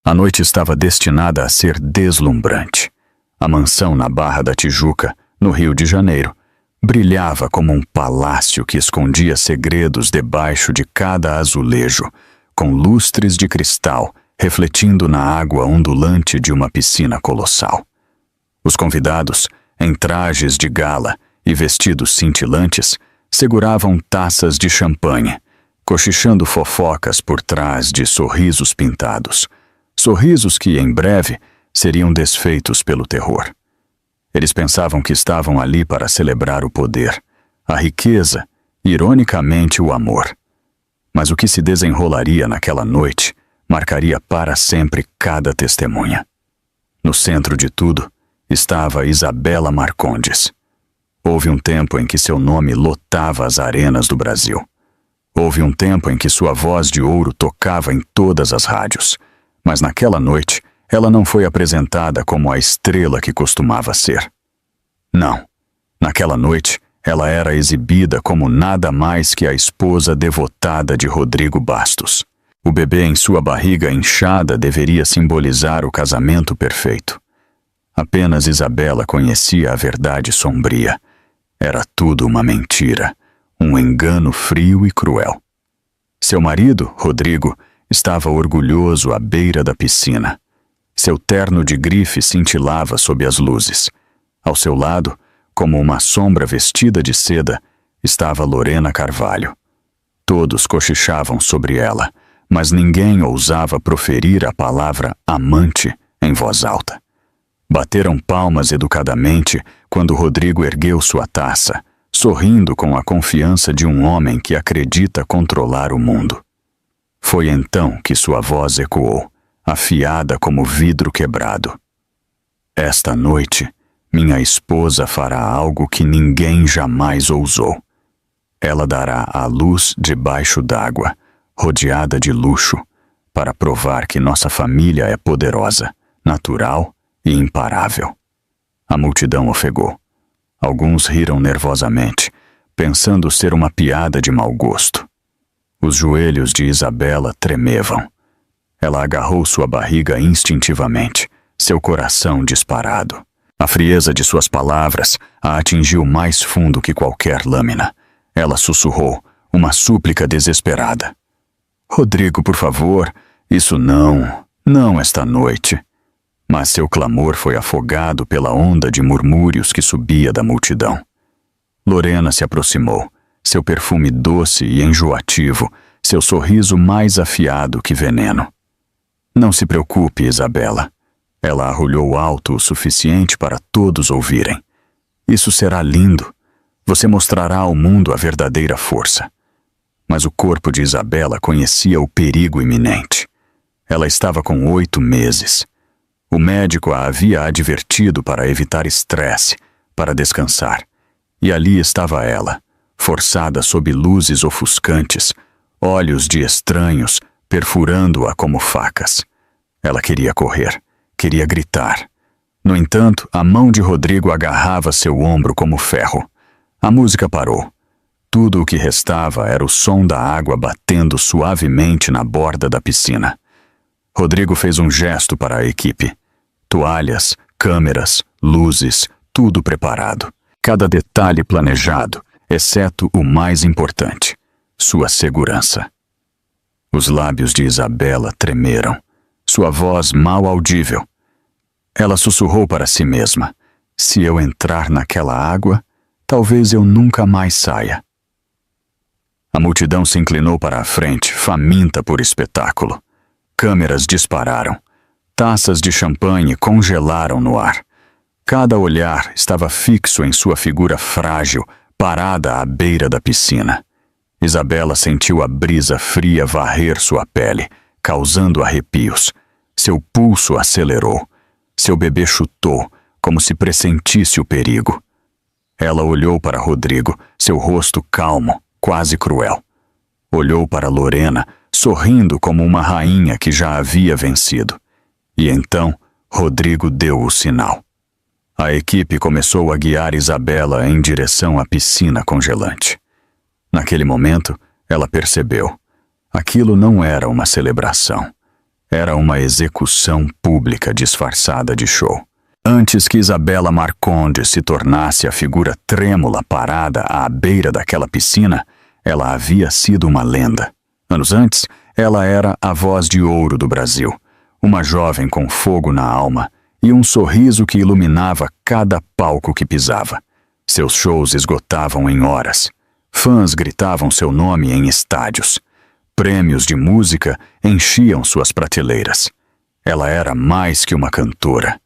A noite estava destinada a ser deslumbrante. A mansão na Barra da Tijuca, no Rio de Janeiro, brilhava como um palácio que escondia segredos debaixo de cada azulejo, com lustres de cristal refletindo na água ondulante de uma piscina colossal. Os convidados, em trajes de gala e vestidos cintilantes, seguravam taças de champanhe, cochichando fofocas por trás de sorrisos pintados, sorrisos que, em breve, seriam desfeitos pelo terror. Eles pensavam que estavam ali para celebrar o poder, a riqueza e, ironicamente, o amor. Mas o que se desenrolaria naquela noite marcaria para sempre cada testemunha. No centro de tudo estava Isabela Marcondes. Houve um tempo em que seu nome lotava as arenas do Brasil. Houve um tempo em que sua voz de ouro tocava em todas as rádios. Mas naquela noite, ela não foi apresentada como a estrela que costumava ser. Não. Naquela noite, ela era exibida como nada mais que a esposa devotada de Rodrigo Bastos. O bebê em sua barriga inchada deveria simbolizar o casamento perfeito. Apenas Isabela conhecia a verdade sombria. Era tudo uma mentira, um engano frio e cruel. Seu marido, Rodrigo, estava orgulhoso à beira da piscina. Seu terno de grife cintilava sob as luzes. Ao seu lado, como uma sombra vestida de seda, estava Lorena Carvalho. Todos cochichavam sobre ela, mas ninguém ousava proferir a palavra amante em voz alta. Bateram palmas educadamente quando Rodrigo ergueu sua taça, sorrindo com a confiança de um homem que acredita controlar o mundo. Foi então que sua voz ecoou, afiada como vidro quebrado. Esta noite, minha esposa fará algo que ninguém jamais ousou. Ela dará a luz debaixo d'água, rodeada de luxo, para provar que nossa família é poderosa, natural e imparável. A multidão ofegou. Alguns riram nervosamente, pensando ser uma piada de mau gosto. Os joelhos de Isabela tremevam. Ela agarrou sua barriga instintivamente, seu coração disparado. A frieza de suas palavras a atingiu mais fundo que qualquer lâmina. Ela sussurrou, uma súplica desesperada. Rodrigo, por favor, isso não esta noite. Mas seu clamor foi afogado pela onda de murmúrios que subia da multidão. Lorena se aproximou, seu perfume doce e enjoativo, seu sorriso mais afiado que veneno. Não se preocupe, Isabela. Ela arrulhou alto o suficiente para todos ouvirem. Isso será lindo. Você mostrará ao mundo a verdadeira força. Mas o corpo de Isabela conhecia o perigo iminente. Ela estava com 8 meses. O médico a havia advertido para evitar estresse, para descansar. E ali estava ela, forçada sob luzes ofuscantes, olhos de estranhos perfurando-a como facas. Ela queria correr, queria gritar. No entanto, a mão de Rodrigo agarrava seu ombro como ferro. A música parou. Tudo o que restava era o som da água batendo suavemente na borda da piscina. Rodrigo fez um gesto para a equipe. Toalhas, câmeras, luzes, tudo preparado. Cada detalhe planejado, exceto o mais importante, sua segurança. Os lábios de Isabela tremeram, sua voz mal audível. Ela sussurrou para si mesma: se eu entrar naquela água, talvez eu nunca mais saia. A multidão se inclinou para a frente, faminta por espetáculo. Câmeras dispararam. Taças de champanhe congelaram no ar. Cada olhar estava fixo em sua figura frágil, parada à beira da piscina. Isabela sentiu a brisa fria varrer sua pele, causando arrepios. Seu pulso acelerou. Seu bebê chutou, como se pressentisse o perigo. Ela olhou para Rodrigo, seu rosto calmo, quase cruel. Olhou para Lorena, sorrindo como uma rainha que já havia vencido. E então, Rodrigo deu o sinal. A equipe começou a guiar Isabela em direção à piscina congelante. Naquele momento, ela percebeu. Aquilo não era uma celebração. Era uma execução pública disfarçada de show. Antes que Isabela Marcondes se tornasse a figura trêmula parada à beira daquela piscina, ela havia sido uma lenda. Anos antes, ela era a voz de ouro do Brasil, uma jovem com fogo na alma e um sorriso que iluminava cada palco que pisava. Seus shows esgotavam em horas. Fãs gritavam seu nome em estádios. Prêmios de música enchiam suas prateleiras. Ela era mais que uma cantora.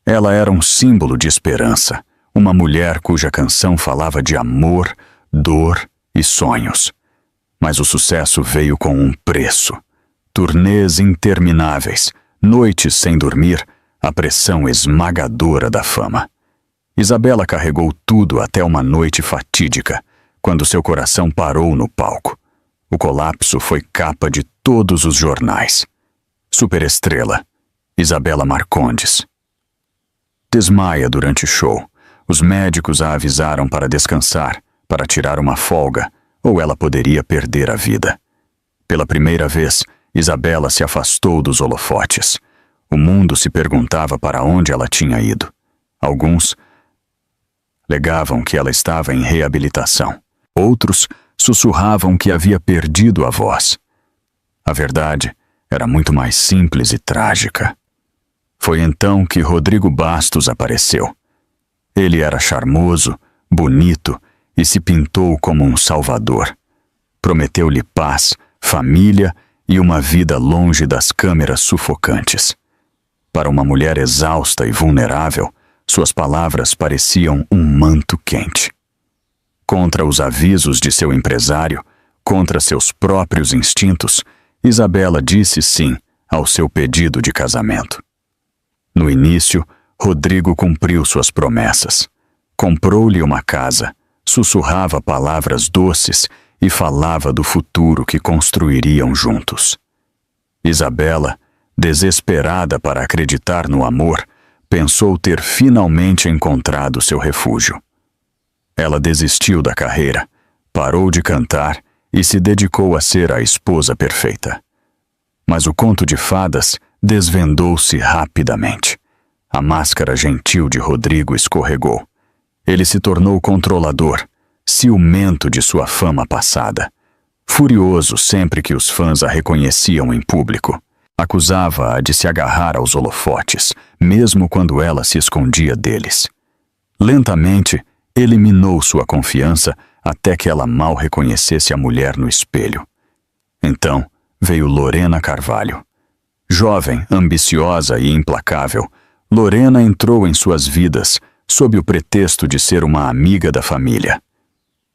Ela era um símbolo de esperança, uma mulher cuja canção falava de amor, dor e sonhos. Mas o sucesso veio com um preço. Turnês intermináveis, noites sem dormir, a pressão esmagadora da fama. Isabela carregou tudo até uma noite fatídica, quando seu coração parou no palco. O colapso foi capa de todos os jornais. Superestrela, Isabela Marcondes. Desmaia durante o show. Os médicos a avisaram para descansar, para tirar uma folga, ou ela poderia perder a vida. Pela primeira vez, Isabela se afastou dos holofotes. O mundo se perguntava para onde ela tinha ido. Alguns alegavam que ela estava em reabilitação. Outros sussurravam que havia perdido a voz. A verdade era muito mais simples e trágica. Foi então que Rodrigo Bastos apareceu. Ele era charmoso, bonito e se pintou como um salvador. Prometeu-lhe paz, família e uma vida longe das câmeras sufocantes. Para uma mulher exausta e vulnerável, suas palavras pareciam um manto quente. Contra os avisos de seu empresário, contra seus próprios instintos, Isabela disse sim ao seu pedido de casamento. No início, Rodrigo cumpriu suas promessas. Comprou-lhe uma casa, sussurrava palavras doces e falava do futuro que construiriam juntos. Isabela, desesperada para acreditar no amor, pensou ter finalmente encontrado seu refúgio. Ela desistiu da carreira, parou de cantar e se dedicou a ser a esposa perfeita. Mas o conto de fadas desvendou-se rapidamente. A máscara gentil de Rodrigo escorregou. Ele se tornou controlador, ciumento de sua fama passada. Furioso sempre que os fãs a reconheciam em público. Acusava-a de se agarrar aos holofotes, mesmo quando ela se escondia deles. Lentamente, ele minou sua confiança até que ela mal reconhecesse a mulher no espelho. Então, veio Lorena Carvalho. Jovem, ambiciosa e implacável, Lorena entrou em suas vidas sob o pretexto de ser uma amiga da família.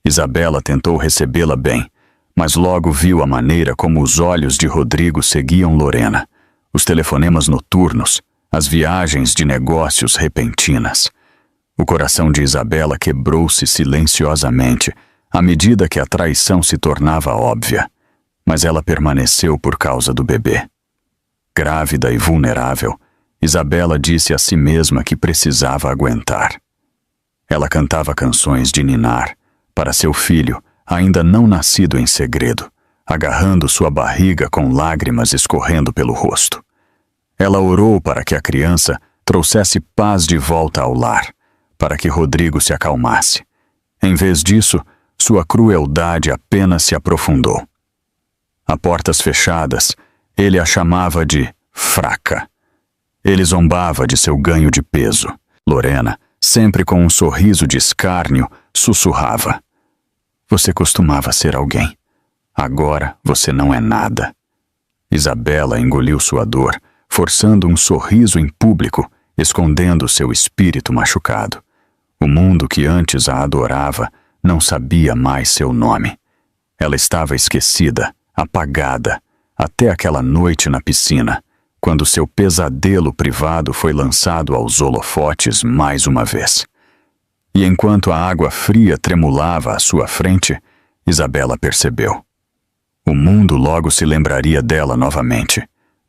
Isabela tentou recebê-la bem, mas logo viu a maneira como os olhos de Rodrigo seguiam Lorena, os telefonemas noturnos, as viagens de negócios repentinas. O coração de Isabela quebrou-se silenciosamente à medida que a traição se tornava óbvia, mas ela permaneceu por causa do bebê. Grávida e vulnerável, Isabela disse a si mesma que precisava aguentar. Ela cantava canções de ninar para seu filho, ainda não nascido em segredo, agarrando sua barriga com lágrimas escorrendo pelo rosto. Ela orou para que a criança trouxesse paz de volta ao lar, para que Rodrigo se acalmasse. Em vez disso, sua crueldade apenas se aprofundou. A portas fechadas, ele a chamava de fraca. Ele zombava de seu ganho de peso. Lorena, sempre com um sorriso de escárnio, sussurrava: "Você costumava ser alguém. Agora você não é nada." Isabela engoliu sua dor, forçando um sorriso em público, escondendo seu espírito machucado. O mundo que antes a adorava não sabia mais seu nome. Ela estava esquecida, apagada, até aquela noite na piscina, quando seu pesadelo privado foi lançado aos holofotes mais uma vez. E enquanto a água fria tremulava à sua frente, Isabela percebeu. O mundo logo se lembraria dela novamente,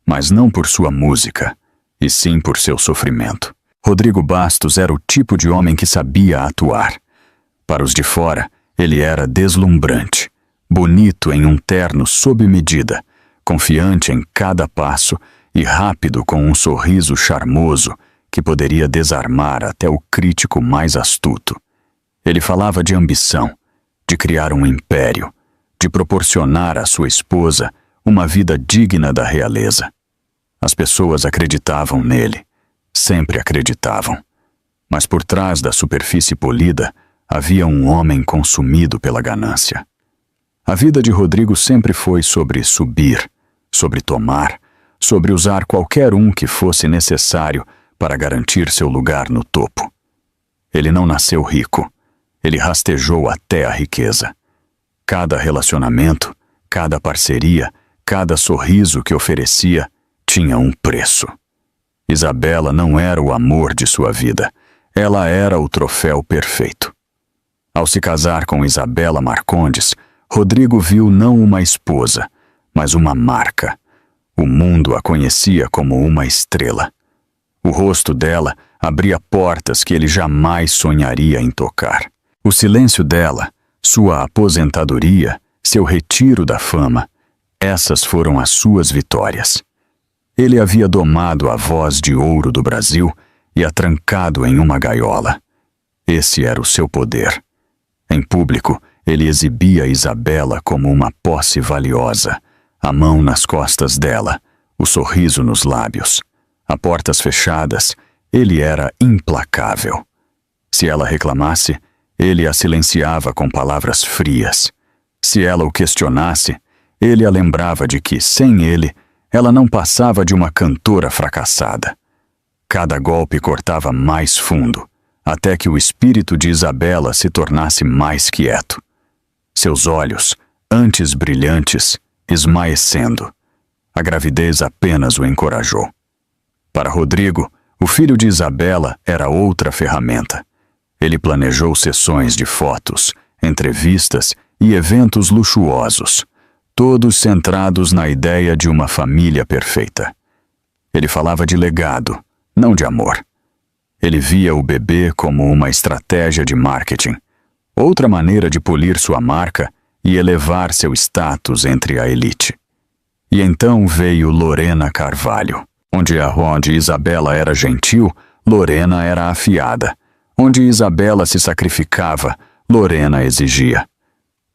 mas não por sua música, e sim por seu sofrimento. Rodrigo Bastos era o tipo de homem que sabia atuar. Para os de fora, ele era deslumbrante, bonito em um terno sob medida, confiante em cada passo e rápido com um sorriso charmoso que poderia desarmar até o crítico mais astuto. Ele falava de ambição, de criar um império, de proporcionar à sua esposa uma vida digna da realeza. As pessoas acreditavam nele, sempre acreditavam. Mas por trás da superfície polida havia um homem consumido pela ganância. A vida de Rodrigo sempre foi sobre subir, sobre tomar, sobre usar qualquer um que fosse necessário para garantir seu lugar no topo. Ele não nasceu rico, ele rastejou até a riqueza. Cada relacionamento, cada parceria, cada sorriso que oferecia tinha um preço. Isabela não era o amor de sua vida, ela era o troféu perfeito. Ao se casar com Isabela Marcondes, Rodrigo viu não uma esposa, mas uma marca. O mundo a conhecia como uma estrela. O rosto dela abria portas que ele jamais sonharia em tocar. O silêncio dela, sua aposentadoria, seu retiro da fama, essas foram as suas vitórias. Ele havia domado a voz de ouro do Brasil e a trancado em uma gaiola. Esse era o seu poder. Em público, ele exibia Isabela como uma posse valiosa, a mão nas costas dela, o sorriso nos lábios. A portas fechadas, ele era implacável. Se ela reclamasse, ele a silenciava com palavras frias. Se ela o questionasse, ele a lembrava de que, sem ele, ela não passava de uma cantora fracassada. Cada golpe cortava mais fundo, até que o espírito de Isabela se tornasse mais quieto. Seus olhos, antes brilhantes, esmaecendo. A gravidez apenas o encorajou. Para Rodrigo, o filho de Isabela era outra ferramenta. Ele planejou sessões de fotos, entrevistas e eventos luxuosos, todos centrados na ideia de uma família perfeita. Ele falava de legado, não de amor. Ele via o bebê como uma estratégia de marketing, outra maneira de polir sua marca e elevar seu status entre a elite. E então veio Lorena Carvalho. Onde Isabela era gentil, Lorena era afiada. Onde Isabela se sacrificava, Lorena exigia.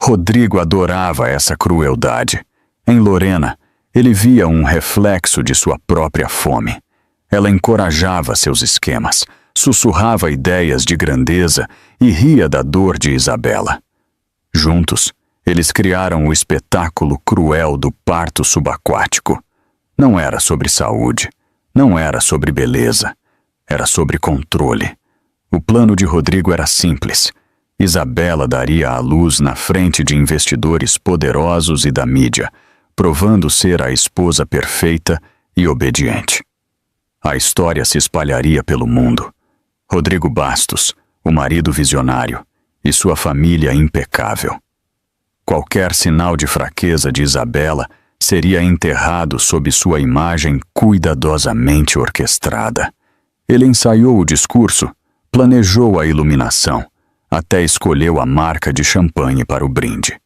Rodrigo adorava essa crueldade. Em Lorena, ele via um reflexo de sua própria fome. Ela encorajava seus esquemas, sussurrava ideias de grandeza e ria da dor de Isabela. Juntos, eles criaram o espetáculo cruel do parto subaquático. Não era sobre saúde, não era sobre beleza, era sobre controle. O plano de Rodrigo era simples. Isabela daria à luz na frente de investidores poderosos e da mídia, provando ser a esposa perfeita e obediente. A história se espalharia pelo mundo. Rodrigo Bastos, o marido visionário, e sua família impecável. Qualquer sinal de fraqueza de Isabela seria enterrado sob sua imagem cuidadosamente orquestrada. Ele ensaiou o discurso, planejou a iluminação, até escolheu a marca de champanhe para o brinde.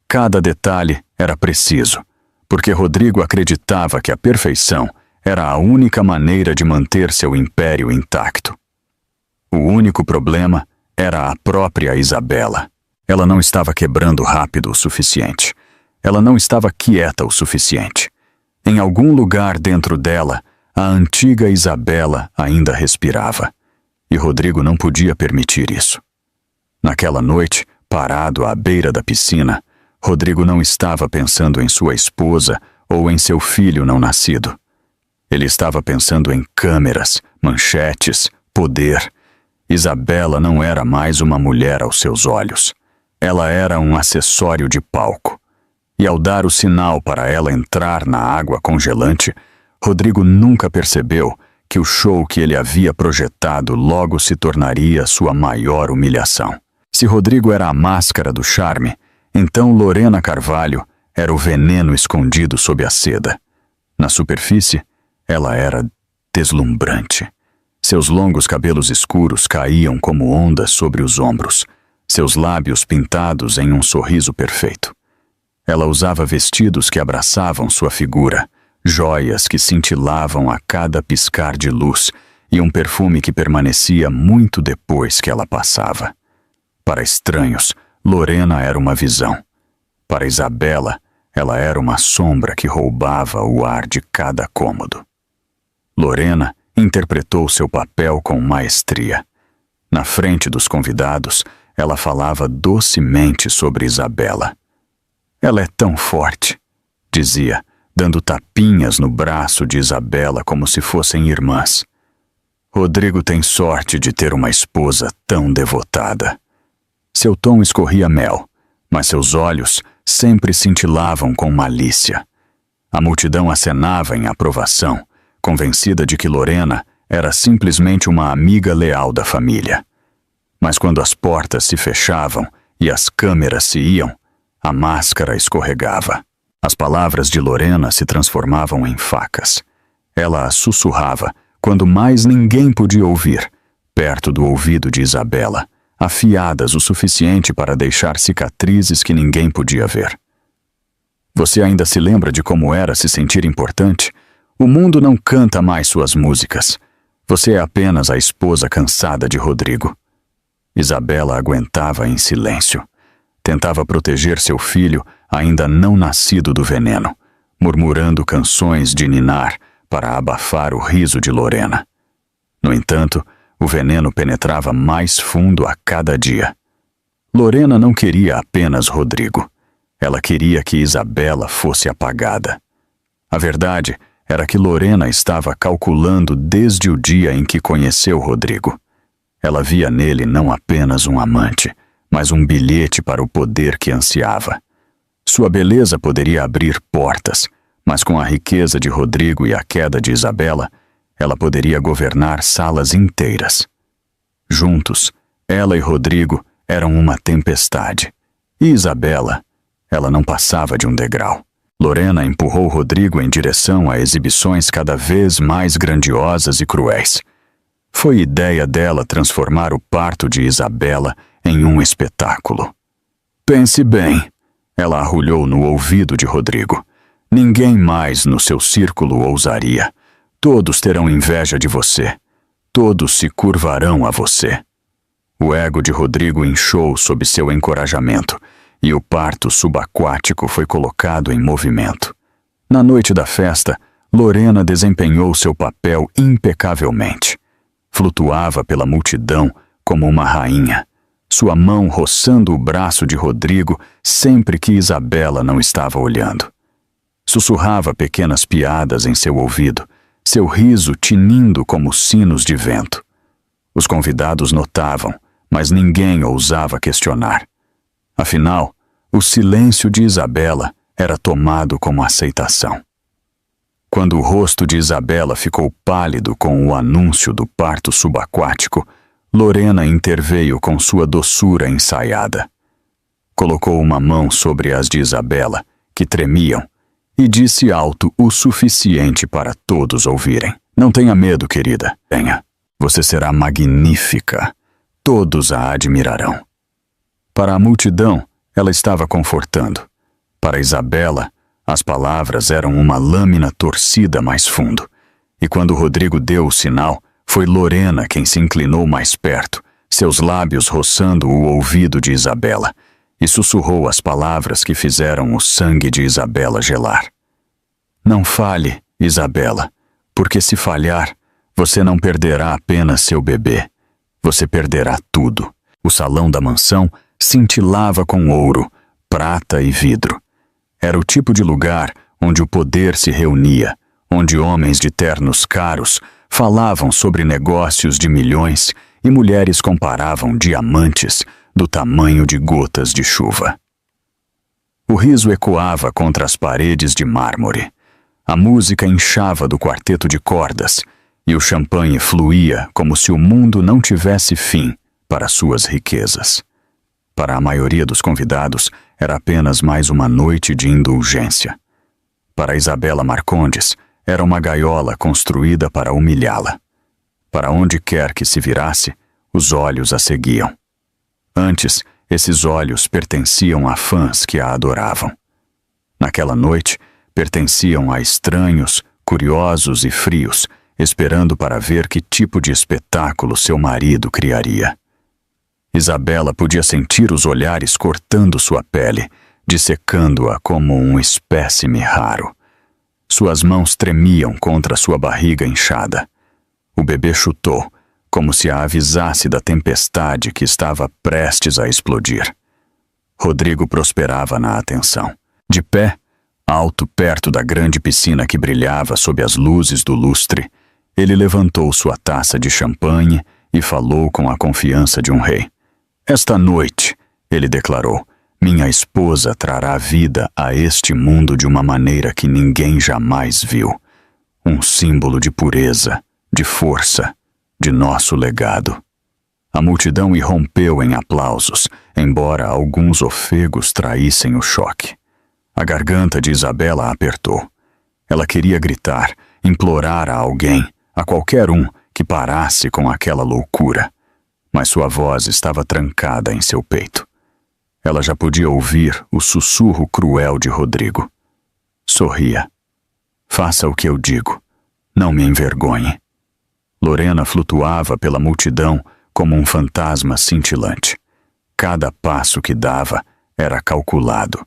Cada detalhe era preciso, porque Rodrigo acreditava que a perfeição era a única maneira de manter seu império intacto. O único problema era a própria Isabela. Ela não estava quebrando rápido o suficiente. Ela não estava quieta o suficiente. Em algum lugar dentro dela, a antiga Isabela ainda respirava. E Rodrigo não podia permitir isso. Naquela noite, parado à beira da piscina, Rodrigo não estava pensando em sua esposa ou em seu filho não nascido. Ele estava pensando em câmeras, manchetes, poder. Isabela não era mais uma mulher aos seus olhos. Ela era um acessório de palco. E ao dar o sinal para ela entrar na água congelante, Rodrigo nunca percebeu que o show que ele havia projetado logo se tornaria sua maior humilhação. Se Rodrigo era a máscara do charme, então Lorena Carvalho era o veneno escondido sob a seda. Na superfície, ela era deslumbrante. Seus longos cabelos escuros caíam como ondas sobre os ombros, seus lábios pintados em um sorriso perfeito. Ela usava vestidos que abraçavam sua figura, joias que cintilavam a cada piscar de luz e um perfume que permanecia muito depois que ela passava. Para estranhos, Lorena era uma visão. Para Isabela, ela era uma sombra que roubava o ar de cada cômodo. Lorena interpretou seu papel com maestria. Na frente dos convidados, ela falava docemente sobre Isabela. Ela é tão forte, dizia, dando tapinhas no braço de Isabela como se fossem irmãs. Rodrigo tem sorte de ter uma esposa tão devotada. Seu tom escorria mel, mas seus olhos sempre cintilavam com malícia. A multidão acenava em aprovação, convencida de que Lorena era simplesmente uma amiga leal da família. Mas quando as portas se fechavam e as câmeras se iam, a máscara escorregava. As palavras de Lorena se transformavam em facas. Ela as sussurrava quando mais ninguém podia ouvir, perto do ouvido de Isabela, afiadas o suficiente para deixar cicatrizes que ninguém podia ver. Você ainda se lembra de como era se sentir importante? O mundo não canta mais suas músicas. Você é apenas a esposa cansada de Rodrigo. Isabela aguentava em silêncio. Tentava proteger seu filho, ainda não nascido do veneno, murmurando canções de ninar para abafar o riso de Lorena. No entanto, o veneno penetrava mais fundo a cada dia. Lorena não queria apenas Rodrigo. Ela queria que Isabela fosse apagada. A verdade era que Lorena estava calculando desde o dia em que conheceu Rodrigo. Ela via nele não apenas um amante, mas um bilhete para o poder que ansiava. Sua beleza poderia abrir portas, mas com a riqueza de Rodrigo e a queda de Isabela, ela poderia governar salas inteiras. Juntos, ela e Rodrigo eram uma tempestade. E Isabela, ela não passava de um degrau. Lorena empurrou Rodrigo em direção a exibições cada vez mais grandiosas e cruéis. Foi ideia dela transformar o parto de Isabela em um espetáculo. Pense bem, ela arrulhou no ouvido de Rodrigo. Ninguém mais no seu círculo ousaria. Todos terão inveja de você. Todos se curvarão a você. O ego de Rodrigo inchou sob seu encorajamento, e o parto subaquático foi colocado em movimento. Na noite da festa, Lorena desempenhou seu papel impecavelmente. Flutuava pela multidão como uma rainha, sua mão roçando o braço de Rodrigo sempre que Isabela não estava olhando. Sussurrava pequenas piadas em seu ouvido, seu riso tinindo como sinos de vento. Os convidados notavam, mas ninguém ousava questionar. Afinal, o silêncio de Isabela era tomado como aceitação. Quando o rosto de Isabela ficou pálido com o anúncio do parto subaquático, Lorena interveio com sua doçura ensaiada. Colocou uma mão sobre as de Isabela, que tremiam, e disse alto o suficiente para todos ouvirem. Não tenha medo, querida. Tenha. Você será magnífica. Todos a admirarão. Para a multidão, ela estava confortando. Para Isabela, as palavras eram uma lâmina torcida mais fundo. E quando Rodrigo deu o sinal, foi Lorena quem se inclinou mais perto, seus lábios roçando o ouvido de Isabela, e sussurrou as palavras que fizeram o sangue de Isabela gelar. Não falhe, Isabela, porque se falhar, você não perderá apenas seu bebê. Você perderá tudo. O salão da mansão cintilava com ouro, prata e vidro. Era o tipo de lugar onde o poder se reunia, onde homens de ternos caros falavam sobre negócios de milhões e mulheres comparavam diamantes do tamanho de gotas de chuva. O riso ecoava contra as paredes de mármore. A música inchava do quarteto de cordas e o champanhe fluía como se o mundo não tivesse fim para suas riquezas. Para a maioria dos convidados, era apenas mais uma noite de indulgência. Para Isabela Marcondes, era uma gaiola construída para humilhá-la. Para onde quer que se virasse, os olhos a seguiam. Antes, esses olhos pertenciam a fãs que a adoravam. Naquela noite, Pertenciam a estranhos, curiosos e frios, esperando para ver que tipo de espetáculo seu marido criaria. Isabela podia sentir os olhares cortando sua pele, dissecando-a como um espécime raro. Suas mãos tremiam contra sua barriga inchada. O bebê chutou, como se a avisasse da tempestade que estava prestes a explodir. Rodrigo prosperava na atenção. De pé, alto perto da grande piscina que brilhava sob as luzes do lustre, ele levantou sua taça de champanhe e falou com a confiança de um rei. Esta noite, ele declarou, minha esposa trará vida a este mundo de uma maneira que ninguém jamais viu. Um símbolo de pureza, de força, de nosso legado. A multidão irrompeu em aplausos, embora alguns ofegos traíssem o choque. A garganta de Isabela apertou. Ela queria gritar, implorar a alguém, a qualquer um, que parasse com aquela loucura. Mas sua voz estava trancada em seu peito. Ela já podia ouvir o sussurro cruel de Rodrigo. Sorria. Faça o que eu digo. Não me envergonhe. Lorena flutuava pela multidão como um fantasma cintilante. Cada passo que dava era calculado.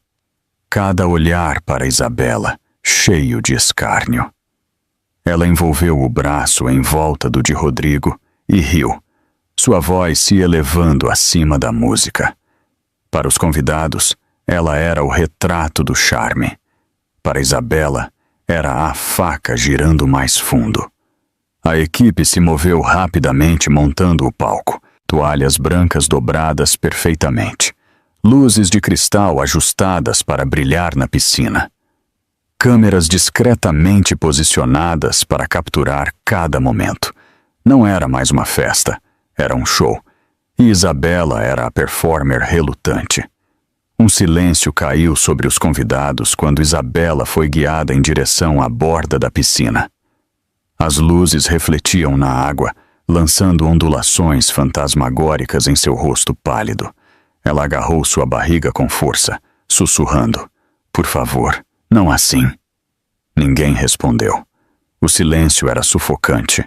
Cada olhar para Isabela, cheio de escárnio. Ela envolveu o braço em volta do de Rodrigo e riu, sua voz se elevando acima da música. Para os convidados, ela era o retrato do charme. Para Isabela, era a faca girando mais fundo. A equipe se moveu rapidamente montando o palco, toalhas brancas dobradas perfeitamente, luzes de cristal ajustadas para brilhar na piscina, câmeras discretamente posicionadas para capturar cada momento. Não era mais uma festa, era um show, e Isabela era a performer relutante. Um silêncio caiu sobre os convidados quando Isabela foi guiada em direção à borda da piscina. As luzes refletiam na água, lançando ondulações fantasmagóricas em seu rosto pálido. Ela agarrou sua barriga com força, sussurrando, por favor, não assim. Ninguém respondeu. O silêncio era sufocante.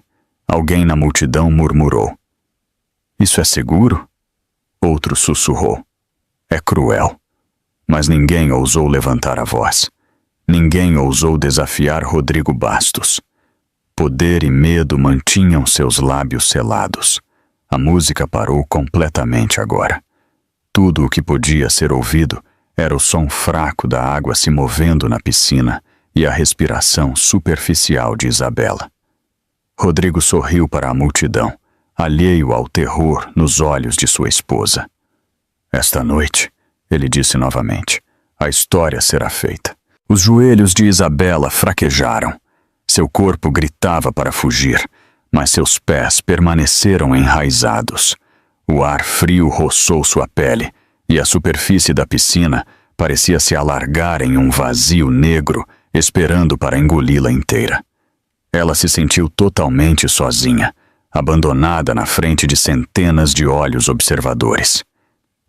Alguém na multidão murmurou. Isso é seguro? Outro sussurrou. É cruel. Mas ninguém ousou levantar a voz. Ninguém ousou desafiar Rodrigo Bastos. Poder e medo mantinham seus lábios selados. A música parou completamente agora. Tudo o que podia ser ouvido era o som fraco da água se movendo na piscina e a respiração superficial de Isabela. Rodrigo sorriu para a multidão, alheio ao terror nos olhos de sua esposa. Esta noite, ele disse novamente, a história será feita. Os joelhos de Isabela fraquejaram. Seu corpo gritava para fugir, mas seus pés permaneceram enraizados. O ar frio roçou sua pele e a superfície da piscina parecia se alargar em um vazio negro, esperando para engoli-la inteira. Ela se sentiu totalmente sozinha, abandonada na frente de centenas de olhos observadores.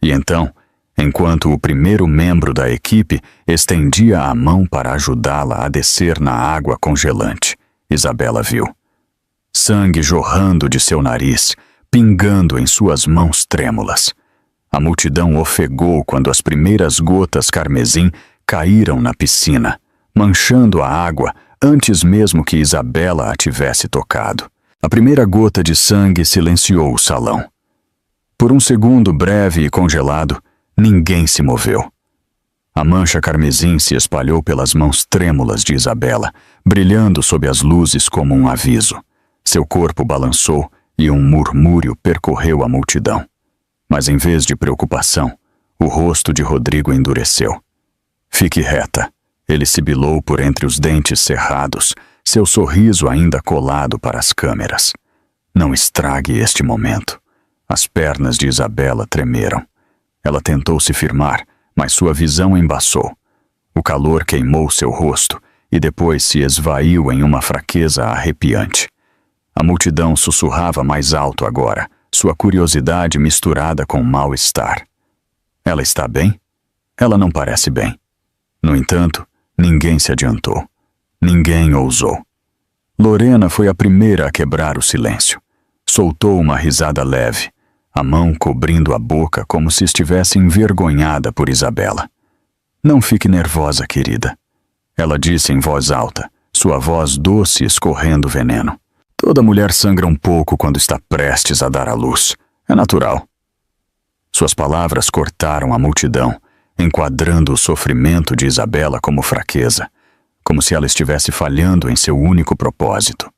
E então, enquanto o primeiro membro da equipe estendia a mão para ajudá-la a descer na água congelante, Isabela viu. Sangue jorrando de seu nariz, pingando em suas mãos trêmulas. A multidão ofegou quando as primeiras gotas carmesim caíram na piscina, manchando a água antes mesmo que Isabela a tivesse tocado. A primeira gota de sangue silenciou o salão. Por um segundo breve e congelado, ninguém se moveu. A mancha carmesim se espalhou pelas mãos trêmulas de Isabela, brilhando sob as luzes como um aviso. Seu corpo balançou e um murmúrio percorreu a multidão. Mas em vez de preocupação, o rosto de Rodrigo endureceu. Fique reta, ele sibilou por entre os dentes cerrados, seu sorriso ainda colado para as câmeras. Não estrague este momento. As pernas de Isabela tremeram. Ela tentou se firmar, mas sua visão embaçou. O calor queimou seu rosto e depois se esvaiu em uma fraqueza arrepiante. A multidão sussurrava mais alto agora, sua curiosidade misturada com mal-estar. Ela está bem? Ela não parece bem. No entanto, Ninguém se adiantou. Ninguém ousou. Lorena foi a primeira a quebrar o silêncio. Soltou uma risada leve, a mão cobrindo a boca como se estivesse envergonhada por Isabela. Não fique nervosa, querida. Ela disse em voz alta, sua voz doce escorrendo veneno. Toda mulher sangra um pouco quando está prestes a dar à luz. É natural. Suas palavras cortaram a multidão, enquadrando o sofrimento de Isabela como fraqueza, como se ela estivesse falhando em seu único propósito.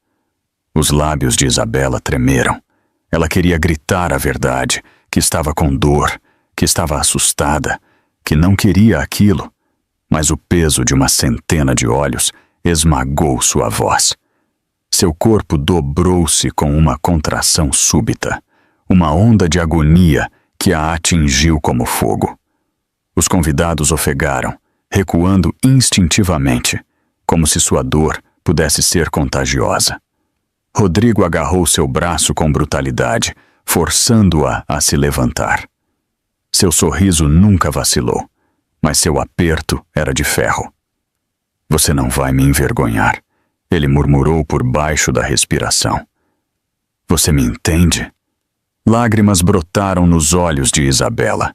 Os lábios de Isabela tremeram. Ela queria gritar a verdade, que estava com dor, que estava assustada, que não queria aquilo, mas o peso de uma centena de olhos esmagou sua voz. Seu corpo dobrou-se com uma contração súbita, uma onda de agonia que a atingiu como fogo. Os convidados ofegaram, recuando instintivamente, como se sua dor pudesse ser contagiosa. Rodrigo agarrou seu braço com brutalidade, forçando-a a se levantar. Seu sorriso nunca vacilou, mas seu aperto era de ferro. Você não vai me envergonhar, ele murmurou por baixo da respiração. Você me entende? Lágrimas brotaram nos olhos de Isabela.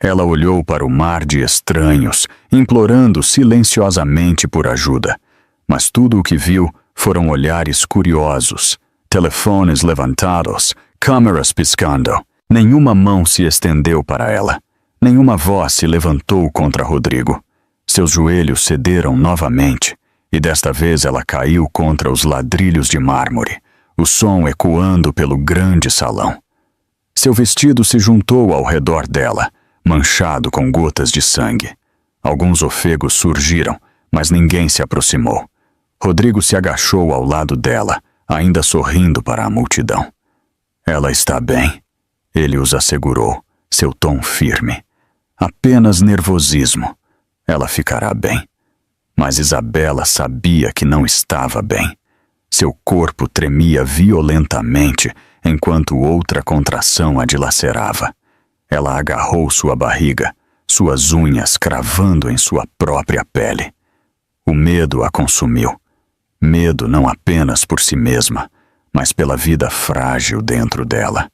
Ela olhou para o mar de estranhos, implorando silenciosamente por ajuda. Mas tudo o que viu foram olhares curiosos, telefones levantados, câmeras piscando. Nenhuma mão se estendeu para ela. Nenhuma voz se levantou contra Rodrigo. Seus joelhos cederam novamente, e desta vez ela caiu contra os ladrilhos de mármore, o som ecoando pelo grande salão. Seu vestido se juntou ao redor dela, manchado com gotas de sangue. Alguns ofegos surgiram, mas ninguém se aproximou. Rodrigo se agachou ao lado dela, ainda sorrindo para a multidão. Ela está bem, ele os assegurou, seu tom firme. Apenas nervosismo. Ela ficará bem. Mas Isabela sabia que não estava bem. Seu corpo tremia violentamente, enquanto outra contração a dilacerava. Ela agarrou sua barriga, suas unhas cravando em sua própria pele. O medo a consumiu. Medo não apenas por si mesma, mas pela vida frágil dentro dela.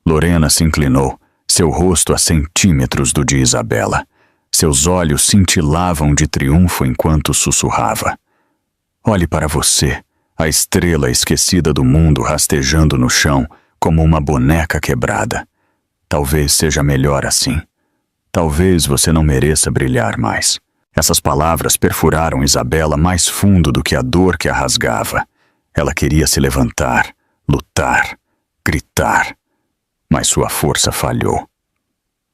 Lorena se inclinou, seu rosto a centímetros do de Isabela. Seus olhos cintilavam de triunfo enquanto sussurrava. Olhe para você, a estrela esquecida do mundo rastejando no chão como uma boneca quebrada. Talvez seja melhor assim. Talvez você não mereça brilhar mais. Essas palavras perfuraram Isabela mais fundo do que a dor que a rasgava. Ela queria se levantar, lutar, gritar, mas sua força falhou.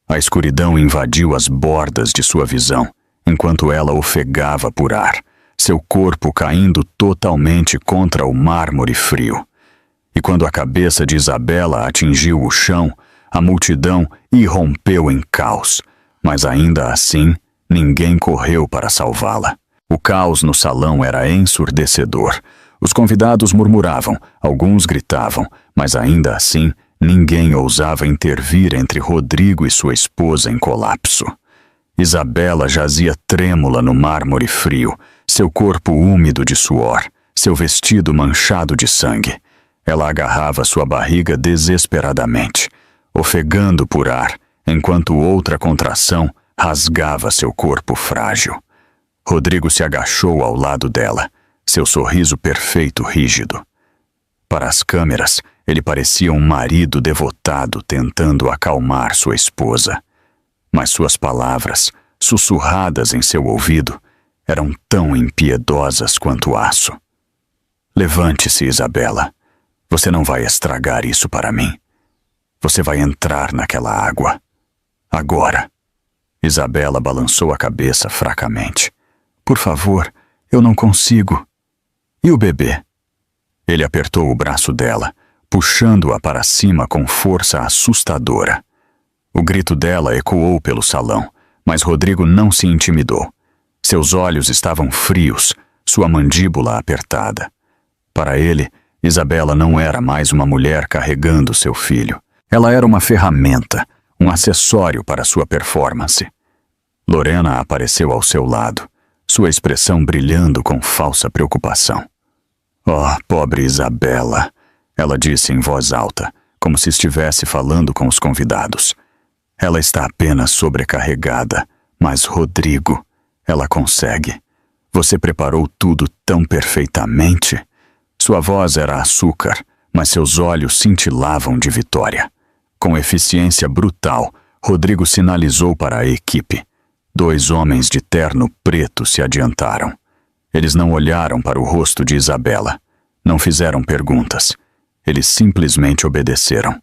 A escuridão invadiu as bordas de sua visão, enquanto ela ofegava por ar, seu corpo caindo totalmente contra o mármore frio. E quando a cabeça de Isabela atingiu o chão, a multidão irrompeu em caos, mas ainda assim, ninguém correu para salvá-la. O caos no salão era ensurdecedor. Os convidados murmuravam, alguns gritavam, mas ainda assim, ninguém ousava intervir entre Rodrigo e sua esposa em colapso. Isabela jazia trêmula no mármore frio, seu corpo úmido de suor, seu vestido manchado de sangue. Ela agarrava sua barriga desesperadamente, ofegando por ar, enquanto outra contração rasgava seu corpo frágil. Rodrigo se agachou ao lado dela, seu sorriso perfeito rígido. Para as câmeras, ele parecia um marido devotado tentando acalmar sua esposa. Mas suas palavras, sussurradas em seu ouvido, eram tão impiedosas quanto aço. Levante-se, Isabela. Você não vai estragar isso para mim. Você vai entrar naquela água. Agora. Isabela balançou a cabeça fracamente. Por favor, eu não consigo. E o bebê? Ele apertou o braço dela, puxando-a para cima com força assustadora. O grito dela ecoou pelo salão, mas Rodrigo não se intimidou. Seus olhos estavam frios, sua mandíbula apertada. Para ele, Isabela não era mais uma mulher carregando seu filho. Ela era uma ferramenta, um acessório para sua performance. Lorena apareceu ao seu lado, sua expressão brilhando com falsa preocupação. "Oh, pobre Isabela", ela disse em voz alta, como se estivesse falando com os convidados. "Ela está apenas sobrecarregada, mas Rodrigo, ela consegue. Você preparou tudo tão perfeitamente." Sua voz era açúcar, mas seus olhos cintilavam de vitória. Com eficiência brutal, Rodrigo sinalizou para a equipe. 2 homens de terno preto se adiantaram. Eles não olharam para o rosto de Isabela. Não fizeram perguntas. Eles simplesmente obedeceram.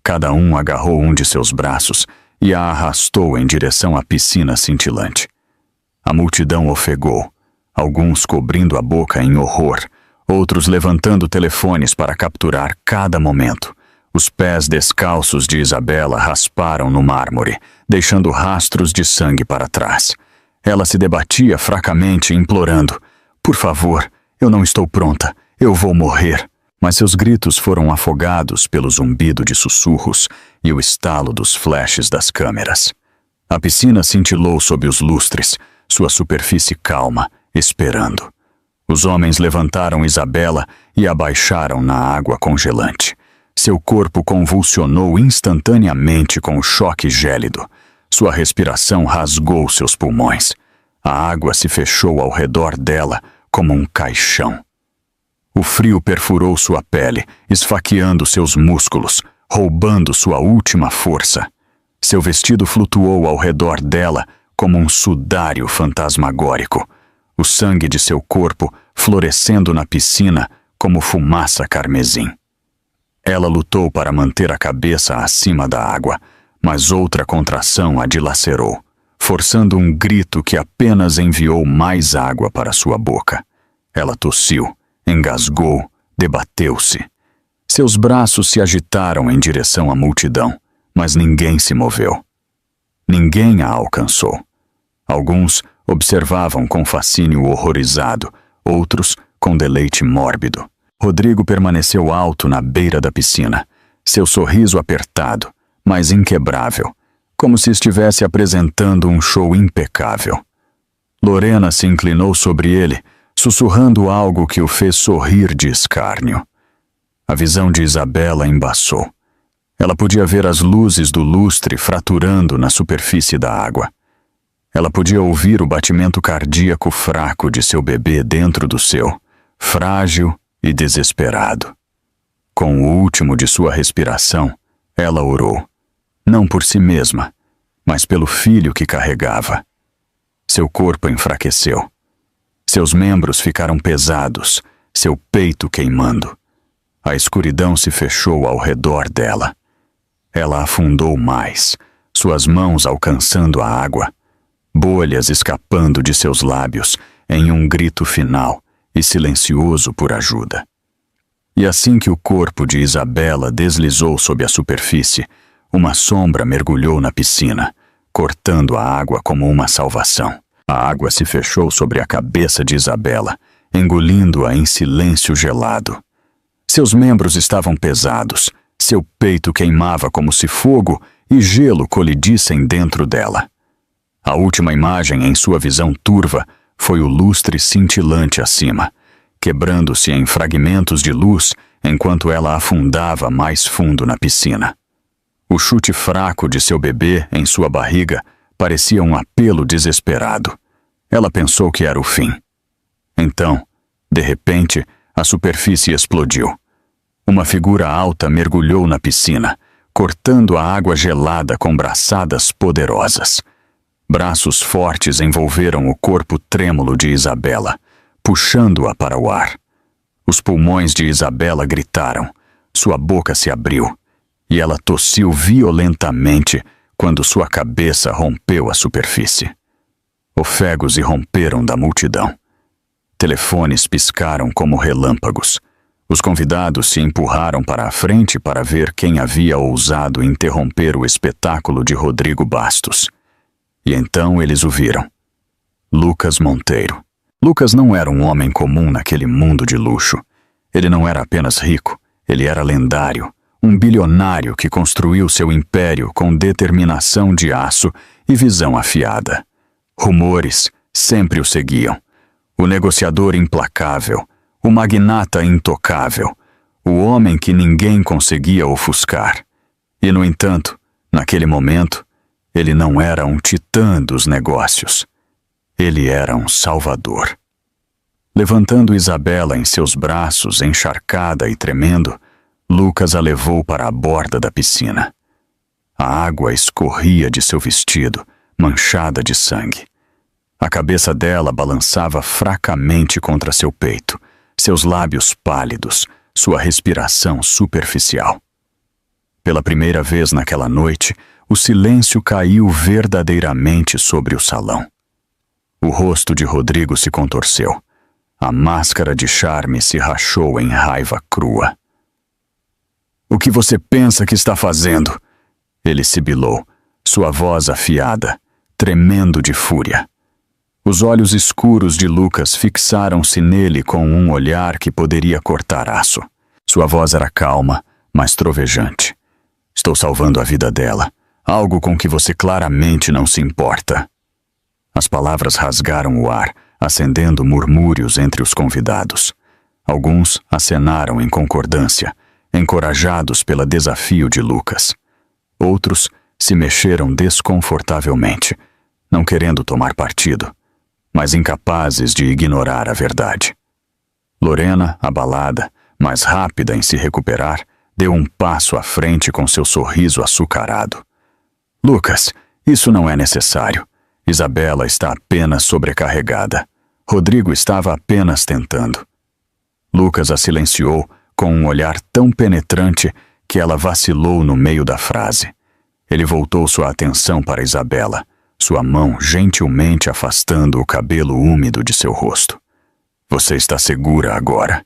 Cada um agarrou um de seus braços e a arrastou em direção à piscina cintilante. A multidão ofegou, alguns cobrindo a boca em horror, outros levantando telefones para capturar cada momento. Os pés descalços de Isabela rasparam no mármore, deixando rastros de sangue para trás. Ela se debatia fracamente, implorando: "Por favor, eu não estou pronta, eu vou morrer." Mas seus gritos foram afogados pelo zumbido de sussurros e o estalo dos flashes das câmeras. A piscina cintilou sob os lustres, sua superfície calma, esperando. Os homens levantaram Isabela e a baixaram na água congelante. Seu corpo convulsionou instantaneamente com o choque gélido. Sua respiração rasgou seus pulmões. A água se fechou ao redor dela como um caixão. O frio perfurou sua pele, esfaqueando seus músculos, roubando sua última força. Seu vestido flutuou ao redor dela como um sudário fantasmagórico. O sangue de seu corpo florescendo na piscina como fumaça carmesim. Ela lutou para manter a cabeça acima da água, mas outra contração a dilacerou, forçando um grito que apenas enviou mais água para sua boca. Ela tossiu, engasgou, debateu-se. Seus braços se agitaram em direção à multidão, mas ninguém se moveu. Ninguém a alcançou. Alguns observavam com fascínio horrorizado, outros com deleite mórbido. Rodrigo permaneceu alto na beira da piscina, seu sorriso apertado, mas inquebrável, como se estivesse apresentando um show impecável. Lorena se inclinou sobre ele, sussurrando algo que o fez sorrir de escárnio. A visão de Isabela embaçou. Ela podia ver as luzes do lustre fraturando na superfície da água. Ela podia ouvir o batimento cardíaco fraco de seu bebê dentro do seu, frágil e desesperado. Com o último de sua respiração, ela orou, não por si mesma, mas pelo filho que carregava. Seu corpo enfraqueceu. Seus membros ficaram pesados, seu peito queimando. A escuridão se fechou ao redor dela. Ela afundou mais, suas mãos alcançando a água, bolhas escapando de seus lábios em um grito final e silencioso por ajuda. E assim que o corpo de Isabela deslizou sob a superfície, uma sombra mergulhou na piscina, cortando a água como uma salvação. A água se fechou sobre a cabeça de Isabela, engolindo-a em silêncio gelado. Seus membros estavam pesados, seu peito queimava como se fogo e gelo colidissem dentro dela. A última imagem em sua visão turva foi o lustre cintilante acima, quebrando-se em fragmentos de luz enquanto ela afundava mais fundo na piscina. O chute fraco de seu bebê em sua barriga parecia um apelo desesperado. Ela pensou que era o fim. Então, de repente, a superfície explodiu. Uma figura alta mergulhou na piscina, cortando a água gelada com braçadas poderosas. Braços fortes envolveram o corpo trêmulo de Isabela, puxando-a para o ar. Os pulmões de Isabela gritaram, sua boca se abriu, e ela tossiu violentamente quando sua cabeça rompeu a superfície. Ofegos irromperam da multidão. Telefones piscaram como relâmpagos. Os convidados se empurraram para a frente para ver quem havia ousado interromper o espetáculo de Rodrigo Bastos. E então eles o viram. Lucas Monteiro. Lucas não era um homem comum naquele mundo de luxo. Ele não era apenas rico, ele era lendário, um bilionário que construiu seu império com determinação de aço e visão afiada. Rumores, sempre o seguiam. O negociador implacável, o magnata intocável, o homem que ninguém conseguia ofuscar. E, no entanto, naquele momento, ele não era um titã dos negócios. Ele era um salvador. Levantando Isabela em seus braços, encharcada e tremendo, Lucas a levou para a borda da piscina. A água escorria de seu vestido, manchada de sangue. A cabeça dela balançava fracamente contra seu peito, seus lábios pálidos, sua respiração superficial. Pela primeira vez naquela noite, o silêncio caiu verdadeiramente sobre o salão. O rosto de Rodrigo se contorceu. A máscara de charme se rachou em raiva crua. "O que você pensa que está fazendo?" Ele sibilou, sua voz afiada, tremendo de fúria. Os olhos escuros de Lucas fixaram-se nele com um olhar que poderia cortar aço. Sua voz era calma, mas trovejante. "Estou salvando a vida dela, algo com que você claramente não se importa." As palavras rasgaram o ar, acendendo murmúrios entre os convidados. Alguns acenaram em concordância, encorajados pelo desafio de Lucas. Outros se mexeram desconfortavelmente, não querendo tomar partido, mas incapazes de ignorar a verdade. Lorena, abalada, mais rápida em se recuperar, deu um passo à frente com seu sorriso açucarado. "Lucas, isso não é necessário. Isabela está apenas sobrecarregada. Rodrigo estava apenas tentando." Lucas a silenciou com um olhar tão penetrante que ela vacilou no meio da frase. Ele voltou sua atenção para Isabela, sua mão gentilmente afastando o cabelo úmido de seu rosto. "Você está segura agora?"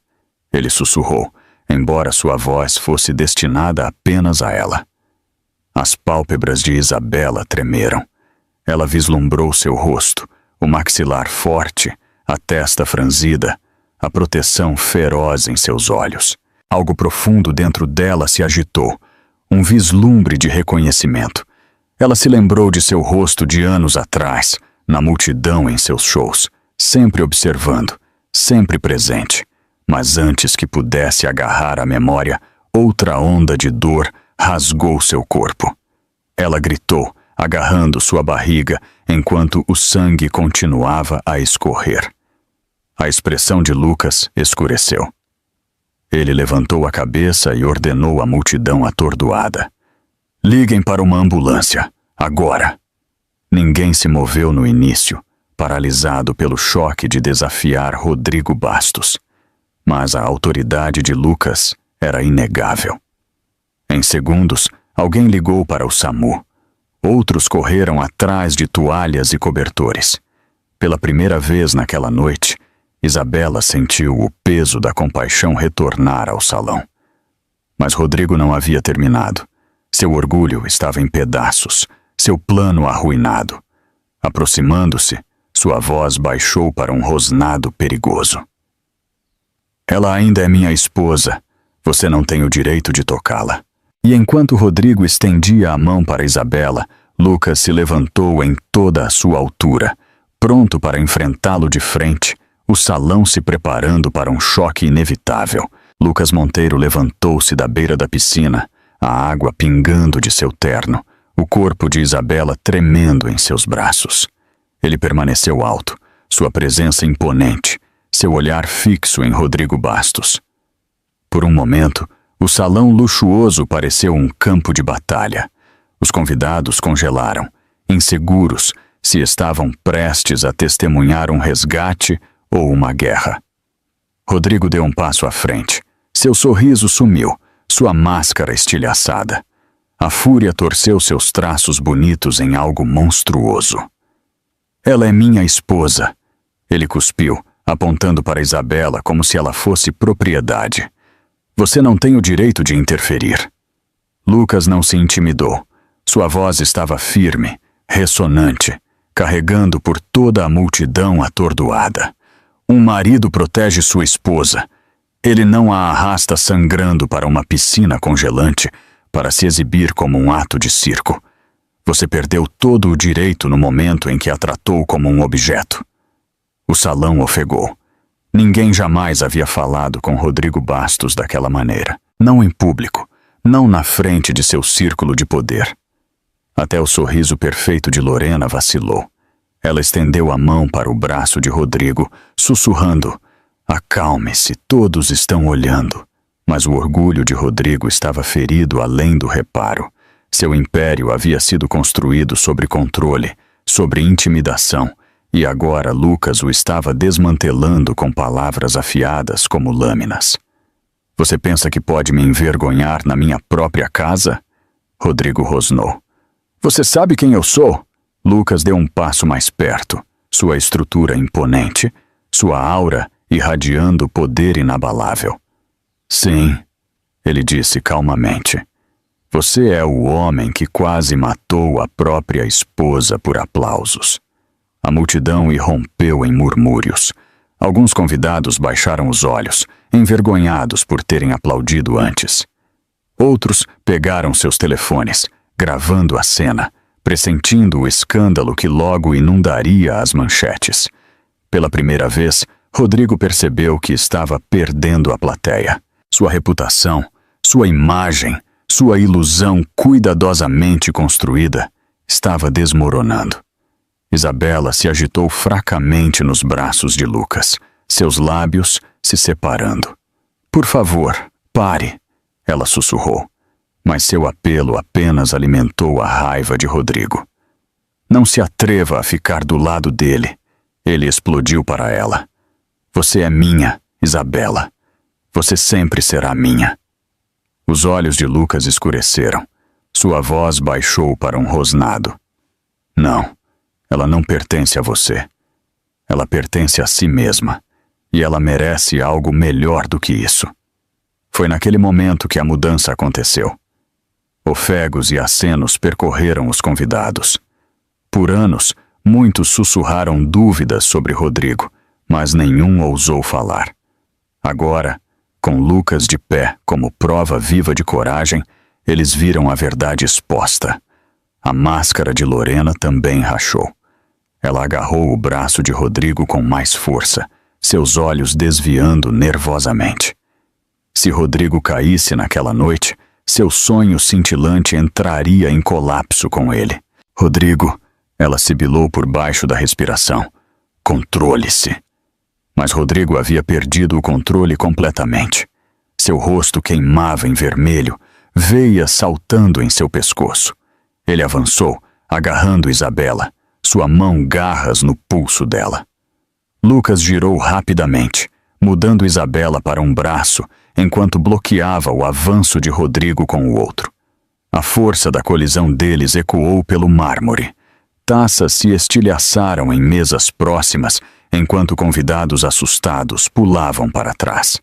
Ele sussurrou, embora sua voz fosse destinada apenas a ela. As pálpebras de Isabela tremeram. Ela vislumbrou seu rosto, o maxilar forte, a testa franzida, a proteção feroz em seus olhos. Algo profundo dentro dela se agitou, um vislumbre de reconhecimento. Ela se lembrou de seu rosto de anos atrás, na multidão em seus shows, sempre observando, sempre presente. Mas antes que pudesse agarrar a memória, outra onda de dor rasgou seu corpo. Ela gritou, agarrando sua barriga, enquanto o sangue continuava a escorrer. A expressão de Lucas escureceu. Ele levantou a cabeça e ordenou à multidão atordoada: "Liguem para uma ambulância, agora." Ninguém se moveu no início, paralisado pelo choque de desafiar Rodrigo Bastos. Mas a autoridade de Lucas era inegável. Em segundos, alguém ligou para o SAMU. Outros correram atrás de toalhas e cobertores. Pela primeira vez naquela noite, Isabela sentiu o peso da compaixão retornar ao salão. Mas Rodrigo não havia terminado. Seu orgulho estava em pedaços, seu plano arruinado. Aproximando-se, sua voz baixou para um rosnado perigoso. "Ela ainda é minha esposa. Você não tem o direito de tocá-la." E enquanto Rodrigo estendia a mão para Isabela, Lucas se levantou em toda a sua altura, pronto para enfrentá-lo de frente, o salão se preparando para um choque inevitável. Lucas Monteiro levantou-se da beira da piscina, a água pingando de seu terno, o corpo de Isabela tremendo em seus braços. Ele permaneceu alto, sua presença imponente, seu olhar fixo em Rodrigo Bastos. Por um momento, o salão luxuoso pareceu um campo de batalha. Os convidados congelaram, inseguros se estavam prestes a testemunhar um resgate ou uma guerra. Rodrigo deu um passo à frente. Seu sorriso sumiu, sua máscara estilhaçada. A fúria torceu seus traços bonitos em algo monstruoso. "Ela é minha esposa." Ele cuspiu, apontando para Isabela como se ela fosse propriedade. "Você não tem o direito de interferir." Lucas não se intimidou. Sua voz estava firme, ressonante, carregando por toda a multidão atordoada. Um marido protege sua esposa. Ele não a arrasta sangrando para uma piscina congelante para se exibir como um ato de circo. Você perdeu todo o direito no momento em que a tratou como um objeto. O salão ofegou. Ninguém jamais havia falado com Rodrigo Bastos daquela maneira. Não em público, não na frente de seu círculo de poder. Até o sorriso perfeito de Lorena vacilou. Ela estendeu a mão para o braço de Rodrigo, sussurrando: "Acalme-se, todos estão olhando." Mas o orgulho de Rodrigo estava ferido além do reparo. Seu império havia sido construído sobre controle, sobre intimidação, e agora Lucas o estava desmantelando com palavras afiadas como lâminas. "Você pensa que pode me envergonhar na minha própria casa?" Rodrigo rosnou. "Você sabe quem eu sou?" Lucas deu um passo mais perto, sua estrutura imponente, sua aura irradiando poder inabalável. "Sim," ele disse calmamente. "Você é o homem que quase matou a própria esposa por aplausos." A multidão irrompeu em murmúrios. Alguns convidados baixaram os olhos, envergonhados por terem aplaudido antes. Outros pegaram seus telefones, gravando a cena, pressentindo o escândalo que logo inundaria as manchetes. Pela primeira vez, Rodrigo percebeu que estava perdendo a plateia. Sua reputação, sua imagem, sua ilusão cuidadosamente construída estava desmoronando. Isabela se agitou fracamente nos braços de Lucas, seus lábios se separando. "Por favor, pare," ela sussurrou, mas seu apelo apenas alimentou a raiva de Rodrigo. "Não se atreva a ficar do lado dele," ele explodiu para ela. "Você é minha, Isabela. Você sempre será minha." Os olhos de Lucas escureceram. Sua voz baixou para um rosnado. "Não, ela não pertence a você. Ela pertence a si mesma, e ela merece algo melhor do que isso." Foi naquele momento que a mudança aconteceu. Ofegos e acenos percorreram os convidados. Por anos, muitos sussurraram dúvidas sobre Rodrigo, mas nenhum ousou falar. Agora, com Lucas de pé como prova viva de coragem, eles viram a verdade exposta. A máscara de Lorena também rachou. Ela agarrou o braço de Rodrigo com mais força, seus olhos desviando nervosamente. Se Rodrigo caísse naquela noite, seu sonho cintilante entraria em colapso com ele. "Rodrigo," ela sibilou por baixo da respiração. "Controle-se." Mas Rodrigo havia perdido o controle completamente. Seu rosto queimava em vermelho, veias saltando em seu pescoço. Ele avançou, agarrando Isabela, sua mão garras no pulso dela. Lucas girou rapidamente, mudando Isabela para um braço, enquanto bloqueava o avanço de Rodrigo com o outro. A força da colisão deles ecoou pelo mármore. Taças se estilhaçaram em mesas próximas, enquanto convidados assustados pulavam para trás.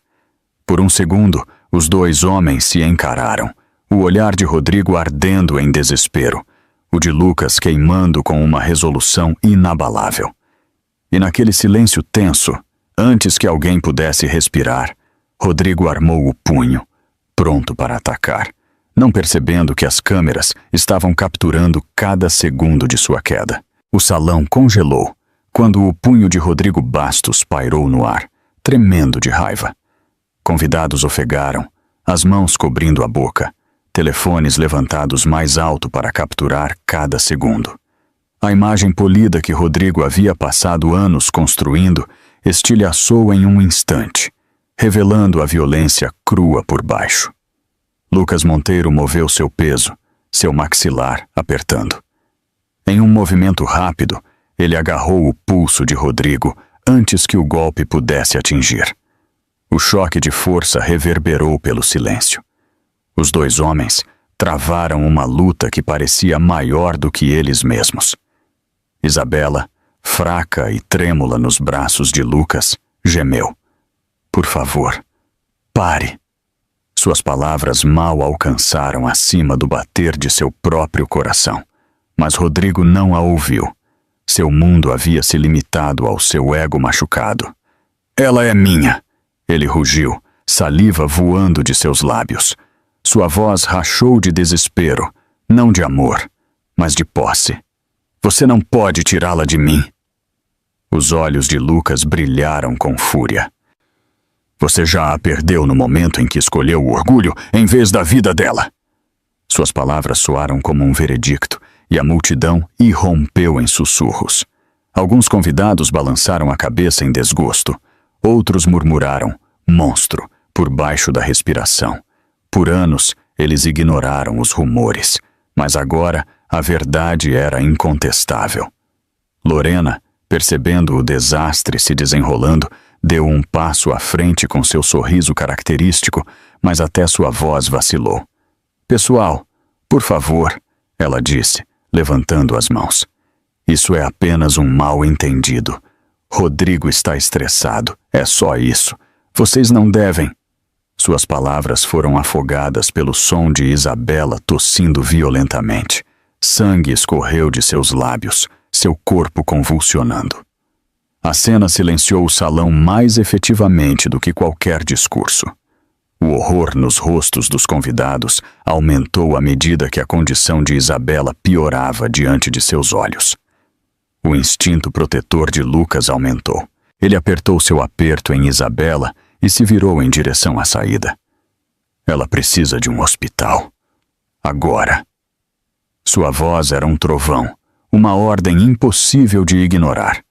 Por um segundo, os dois homens se encararam, o olhar de Rodrigo ardendo em desespero, o de Lucas queimando com uma resolução inabalável. E naquele silêncio tenso, antes que alguém pudesse respirar, Rodrigo armou o punho, pronto para atacar, não percebendo que as câmeras estavam capturando cada segundo de sua queda. O salão congelou quando o punho de Rodrigo Bastos pairou no ar, tremendo de raiva. Convidados ofegaram, as mãos cobrindo a boca, telefones levantados mais alto para capturar cada segundo. A imagem polida que Rodrigo havia passado anos construindo estilhaçou em um instante, revelando a violência crua por baixo. Lucas Monteiro moveu seu peso, seu maxilar apertando. Em um movimento rápido, ele agarrou o pulso de Rodrigo antes que o golpe pudesse atingir. O choque de força reverberou pelo silêncio. Os dois homens travaram uma luta que parecia maior do que eles mesmos. Isabela, fraca e trêmula nos braços de Lucas, gemeu. "Por favor, pare." Suas palavras mal alcançaram acima do bater de seu próprio coração, mas Rodrigo não a ouviu. Seu mundo havia se limitado ao seu ego machucado. "Ela é minha!" Ele rugiu, saliva voando de seus lábios. Sua voz rachou de desespero, não de amor, mas de posse. "Você não pode tirá-la de mim." Os olhos de Lucas brilharam com fúria. Você já a perdeu no momento em que escolheu o orgulho em vez da vida dela. Suas palavras soaram como um veredicto e a multidão irrompeu em sussurros. Alguns convidados balançaram a cabeça em desgosto. Outros murmuraram, monstro, por baixo da respiração. Por anos, eles ignoraram os rumores, mas agora a verdade era incontestável. Lorena, percebendo o desastre se desenrolando, deu um passo à frente com seu sorriso característico, mas até sua voz vacilou. Pessoal, por favor, ela disse, levantando as mãos. Isso é apenas um mal-entendido. Rodrigo está estressado, é só isso. Vocês não devem. Suas palavras foram afogadas pelo som de Isabela tossindo violentamente. Sangue escorreu de seus lábios, seu corpo convulsionando. A cena silenciou o salão mais efetivamente do que qualquer discurso. O horror nos rostos dos convidados aumentou à medida que a condição de Isabela piorava diante de seus olhos. O instinto protetor de Lucas aumentou. Ele apertou seu aperto em Isabela e se virou em direção à saída. Ela precisa de um hospital. Agora. Sua voz era um trovão, uma ordem impossível de ignorar.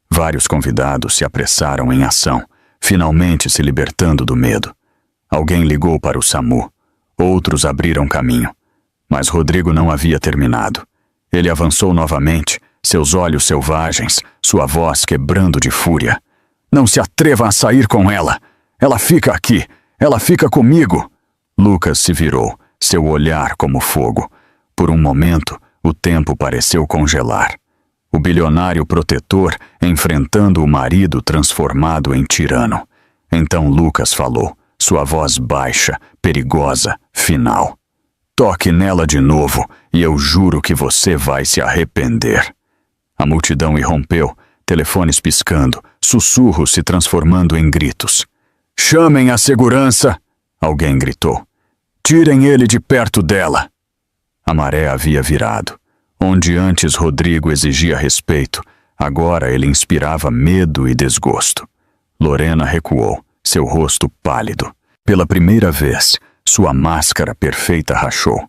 Vários convidados se apressaram em ação, finalmente se libertando do medo. Alguém ligou para o SAMU. Outros abriram caminho. Mas Rodrigo não havia terminado. Ele avançou novamente, seus olhos selvagens, sua voz quebrando de fúria. Não se atreva a sair com ela! Ela fica aqui! Ela fica comigo! Lucas se virou, seu olhar como fogo. Por um momento, o tempo pareceu congelar. O bilionário protetor enfrentando o marido transformado em tirano. Então Lucas falou, sua voz baixa, perigosa, final. Toque nela de novo e eu juro que você vai se arrepender. A multidão irrompeu, telefones piscando, sussurros se transformando em gritos. Chamem a segurança! Alguém gritou. Tirem ele de perto dela! A maré havia virado. Onde antes Rodrigo exigia respeito, agora ele inspirava medo e desgosto. Lorena recuou, seu rosto pálido. Pela primeira vez, sua máscara perfeita rachou.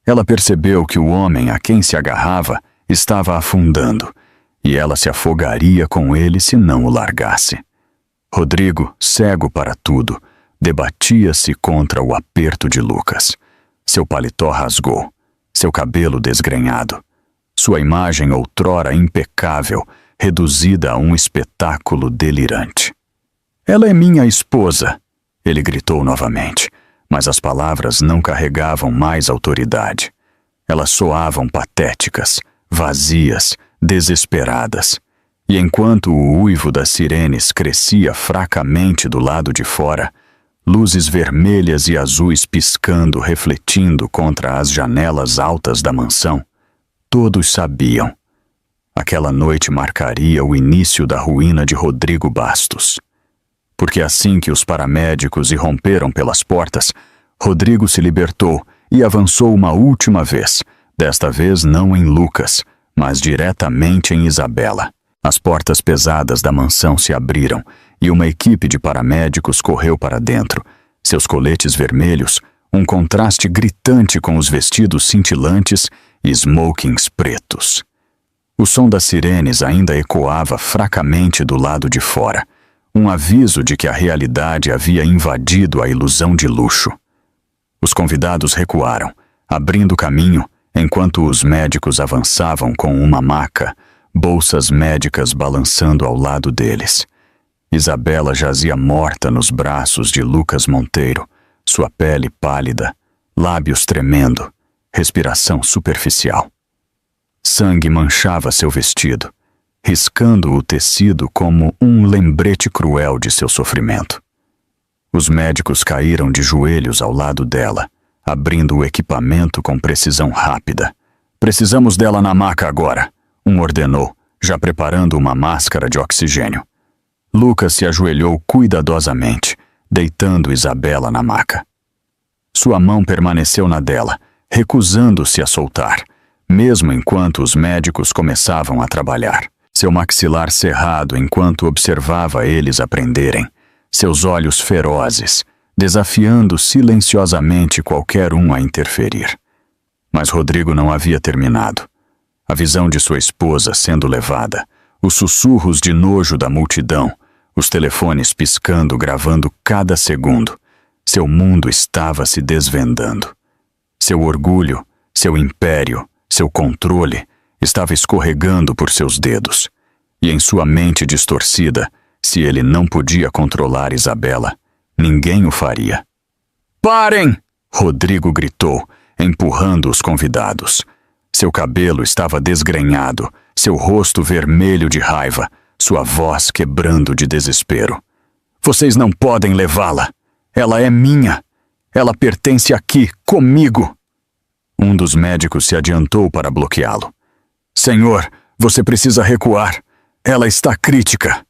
Ela percebeu que o homem a quem se agarrava estava afundando, e ela se afogaria com ele se não o largasse. Rodrigo, cego para tudo, debatia-se contra o aperto de Lucas. Seu paletó rasgou, seu cabelo desgrenhado. Sua imagem outrora impecável, reduzida a um espetáculo delirante. Ela é minha esposa, ele gritou novamente, mas as palavras não carregavam mais autoridade. Elas soavam patéticas, vazias, desesperadas. E enquanto o uivo das sirenes crescia fracamente do lado de fora, luzes vermelhas e azuis piscando, refletindo contra as janelas altas da mansão, todos sabiam. Aquela noite marcaria o início da ruína de Rodrigo Bastos. Porque assim que os paramédicos irromperam pelas portas, Rodrigo se libertou e avançou uma última vez, desta vez não em Lucas, mas diretamente em Isabela. As portas pesadas da mansão se abriram e uma equipe de paramédicos correu para dentro, seus coletes vermelhos, um contraste gritante com os vestidos cintilantes e smokings pretos. O som das sirenes ainda ecoava fracamente do lado de fora, um aviso de que a realidade havia invadido a ilusão de luxo. Os convidados recuaram, abrindo caminho, enquanto os médicos avançavam com uma maca, bolsas médicas balançando ao lado deles. Isabela jazia morta nos braços de Lucas Monteiro, sua pele pálida, lábios tremendo, respiração superficial. Sangue manchava seu vestido, riscando o tecido como um lembrete cruel de seu sofrimento. Os médicos caíram de joelhos ao lado dela, abrindo o equipamento com precisão rápida. Precisamos dela na maca agora, um ordenou, já preparando uma máscara de oxigênio. Lucas se ajoelhou cuidadosamente, deitando Isabela na maca. Sua mão permaneceu na dela, recusando-se a soltar, mesmo enquanto os médicos começavam a trabalhar. seu maxilar cerrado enquanto observava eles aprenderem, seus olhos ferozes, desafiando silenciosamente qualquer um a interferir. Mas Rodrigo não havia terminado. A visão de sua esposa sendo levada, os sussurros de nojo da multidão, os telefones piscando, gravando cada segundo. Seu mundo estava se desvendando. Seu orgulho, seu império, seu controle estava escorregando por seus dedos. E em sua mente distorcida, se ele não podia controlar Isabela, ninguém o faria. "Parem!" Rodrigo gritou, empurrando os convidados. Seu cabelo estava desgrenhado, seu rosto vermelho de raiva, sua voz quebrando de desespero. "Vocês não podem levá-la! Ela é minha! Ela pertence aqui, comigo!" Um dos médicos se adiantou para bloqueá-lo. "Senhor, você precisa recuar. Ela está crítica."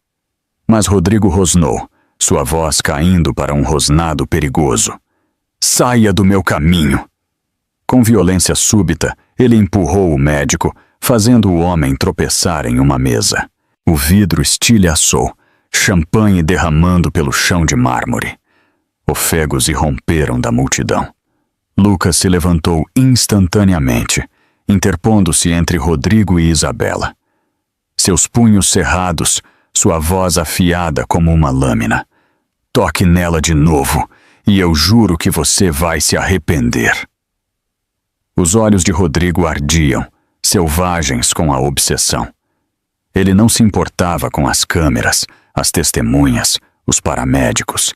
Mas Rodrigo rosnou, sua voz caindo para um rosnado perigoso. "Saia do meu caminho!" Com violência súbita, ele empurrou o médico, fazendo o homem tropeçar em uma mesa. O vidro estilhaçou, champanhe derramando pelo chão de mármore. Ofegos irromperam da multidão. Lucas se levantou instantaneamente, interpondo-se entre Rodrigo e Isabela. Seus punhos cerrados, sua voz afiada como uma lâmina. "Toque nela de novo, e eu juro que você vai se arrepender." Os olhos de Rodrigo ardiam, selvagens com a obsessão. Ele não se importava com as câmeras, as testemunhas, os paramédicos.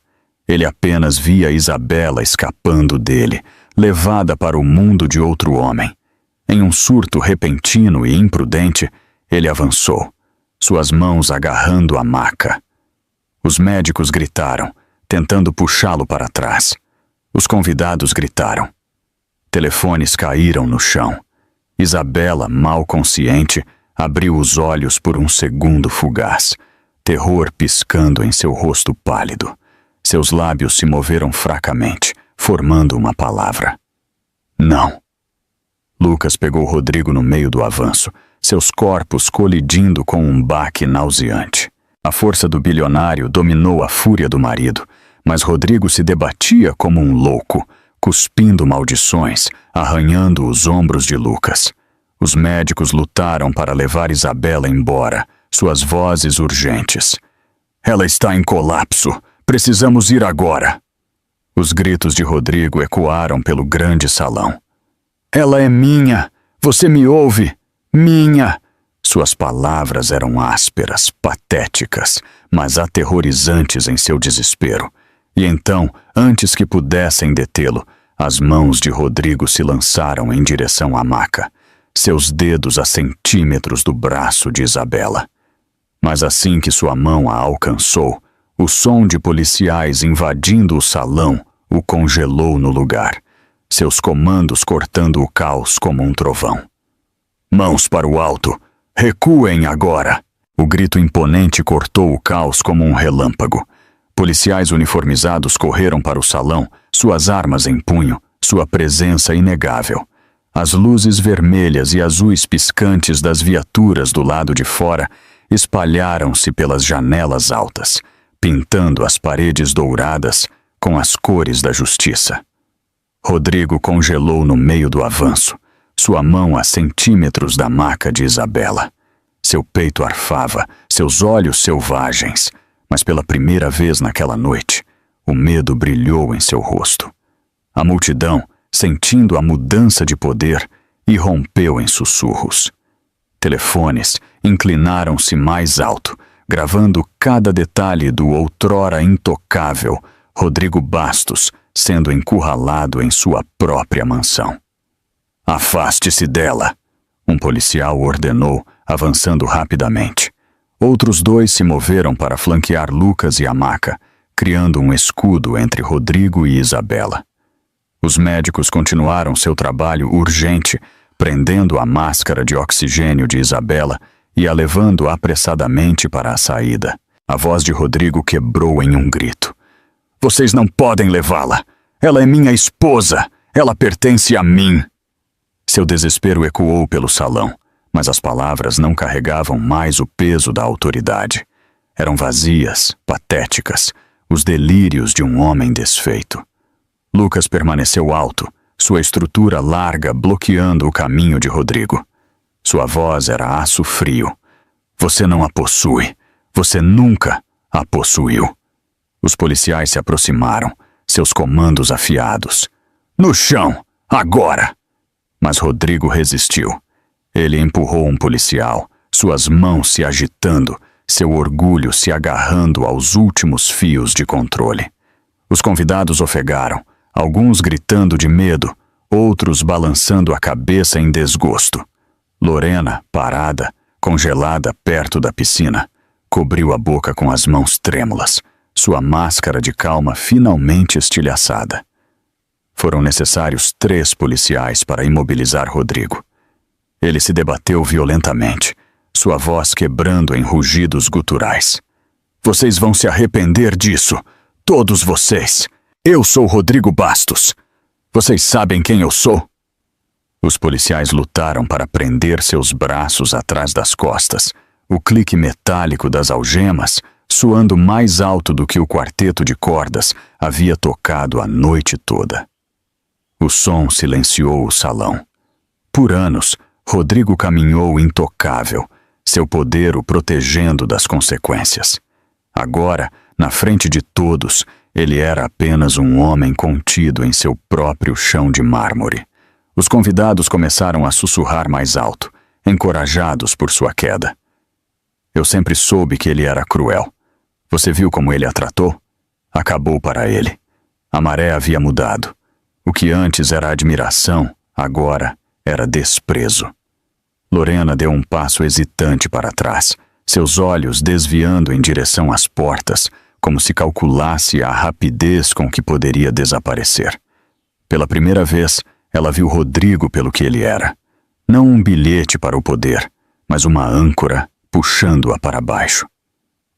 Ele apenas via Isabela escapando dele, levada para o mundo de outro homem. Em um surto repentino e imprudente, ele avançou, suas mãos agarrando a maca. Os médicos gritaram, tentando puxá-lo para trás. Os convidados gritaram. Telefones caíram no chão. Isabela, mal consciente, abriu os olhos por um segundo fugaz, terror piscando em seu rosto pálido. Seus lábios se moveram fracamente, formando uma palavra. "Não." Lucas pegou Rodrigo no meio do avanço, seus corpos colidindo com um baque nauseante. A força do bilionário dominou a fúria do marido, mas Rodrigo se debatia como um louco, cuspindo maldições, arranhando os ombros de Lucas. Os médicos lutaram para levar Isabela embora, suas vozes urgentes. "Ela está em colapso. Precisamos ir agora." Os gritos de Rodrigo ecoaram pelo grande salão. "Ela é minha! Você me ouve? Minha!" Suas palavras eram ásperas, patéticas, mas aterrorizantes em seu desespero. E então, antes que pudessem detê-lo, as mãos de Rodrigo se lançaram em direção à maca, seus dedos a centímetros do braço de Isabela. Mas assim que sua mão a alcançou, o som de policiais invadindo o salão o congelou no lugar, seus comandos cortando o caos como um trovão. "Mãos para o alto! Recuem agora!" O grito imponente cortou o caos como um relâmpago. Policiais uniformizados correram para o salão, suas armas em punho, sua presença inegável. As luzes vermelhas e azuis piscantes das viaturas do lado de fora espalharam-se pelas janelas altas, pintando as paredes douradas com as cores da justiça. Rodrigo congelou no meio do avanço, sua mão a centímetros da maca de Isabela. Seu peito arfava, seus olhos selvagens, mas pela primeira vez naquela noite, o medo brilhou em seu rosto. A multidão, sentindo a mudança de poder, irrompeu em sussurros. Telefones inclinaram-se mais alto, gravando cada detalhe do outrora intocável Rodrigo Bastos sendo encurralado em sua própria mansão. "Afaste-se dela!" Um policial ordenou, avançando rapidamente. Outros dois se moveram para flanquear Lucas e a maca, criando um escudo entre Rodrigo e Isabela. Os médicos continuaram seu trabalho urgente, prendendo a máscara de oxigênio de Isabela e a levando apressadamente para a saída. A voz de Rodrigo quebrou em um grito. "Vocês não podem levá-la! Ela é minha esposa! Ela pertence a mim!" Seu desespero ecoou pelo salão, mas as palavras não carregavam mais o peso da autoridade. Eram vazias, patéticas, os delírios de um homem desfeito. Lucas permaneceu alto, sua estrutura larga bloqueando o caminho de Rodrigo. Sua voz era aço frio. Você não a possui. Você nunca a possuiu. Os policiais se aproximaram, seus comandos afiados. No chão! Agora! Mas Rodrigo resistiu. Ele empurrou um policial, suas mãos se agitando, seu orgulho se agarrando aos últimos fios de controle. Os convidados ofegaram, alguns gritando de medo, outros balançando a cabeça em desgosto. Lorena, parada, congelada perto da piscina, cobriu a boca com as mãos trêmulas, sua máscara de calma finalmente estilhaçada. Foram necessários 3 policiais para imobilizar Rodrigo. Ele se debateu violentamente, sua voz quebrando em rugidos guturais. Vocês vão se arrepender disso, todos vocês. Eu sou Rodrigo Bastos. Vocês sabem quem eu sou? Os policiais lutaram para prender seus braços atrás das costas, o clique metálico das algemas soando mais alto do que o quarteto de cordas havia tocado a noite toda. O som silenciou o salão. Por anos, Rodrigo caminhou intocável, seu poder o protegendo das consequências. Agora, na frente de todos, ele era apenas um homem contido em seu próprio chão de mármore. Os convidados começaram a sussurrar mais alto, encorajados por sua queda. Eu sempre soube que ele era cruel. Você viu como ele a tratou? Acabou para ele. A maré havia mudado. O que antes era admiração, agora era desprezo. Lorena deu um passo hesitante para trás, seus olhos desviando em direção às portas, como se calculasse a rapidez com que poderia desaparecer. Pela primeira vez, ela viu Rodrigo pelo que ele era. Não um bilhete para o poder, mas uma âncora puxando-a para baixo.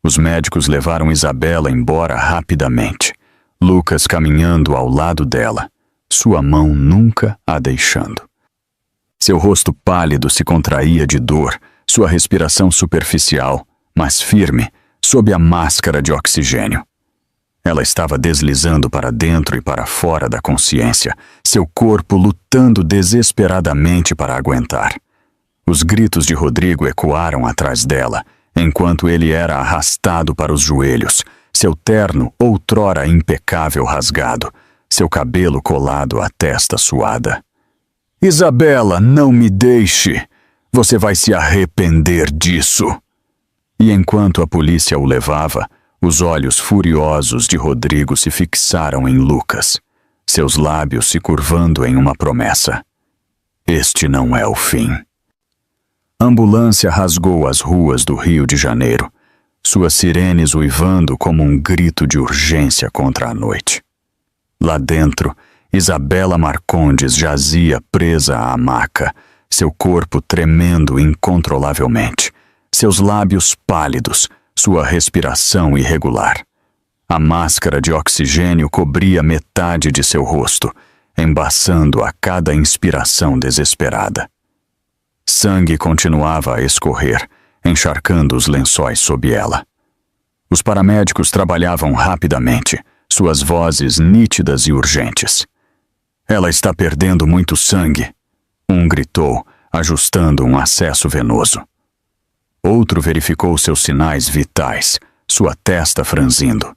Os médicos levaram Isabela embora rapidamente, Lucas caminhando ao lado dela, sua mão nunca a deixando. Seu rosto pálido se contraía de dor, sua respiração superficial, mas firme, sob a máscara de oxigênio. Ela estava deslizando para dentro e para fora da consciência, seu corpo lutando desesperadamente para aguentar. Os gritos de Rodrigo ecoaram atrás dela, enquanto ele era arrastado para os joelhos, seu terno outrora impecável rasgado, seu cabelo colado à testa suada. Isabela, não me deixe! Você vai se arrepender disso! E enquanto a polícia o levava, os olhos furiosos de Rodrigo se fixaram em Lucas, seus lábios se curvando em uma promessa. Este não é o fim. A ambulância rasgou as ruas do Rio de Janeiro, suas sirenes uivando como um grito de urgência contra a noite. Lá dentro, Isabela Marcondes jazia presa à maca, seu corpo tremendo incontrolavelmente, seus lábios pálidos, sua respiração irregular. A máscara de oxigênio cobria metade de seu rosto, embaçando a cada inspiração desesperada. Sangue continuava a escorrer, encharcando os lençóis sob ela. Os paramédicos trabalhavam rapidamente, suas vozes nítidas e urgentes. Ela está perdendo muito sangue, um gritou, ajustando um acesso venoso. Outro verificou seus sinais vitais, sua testa franzindo.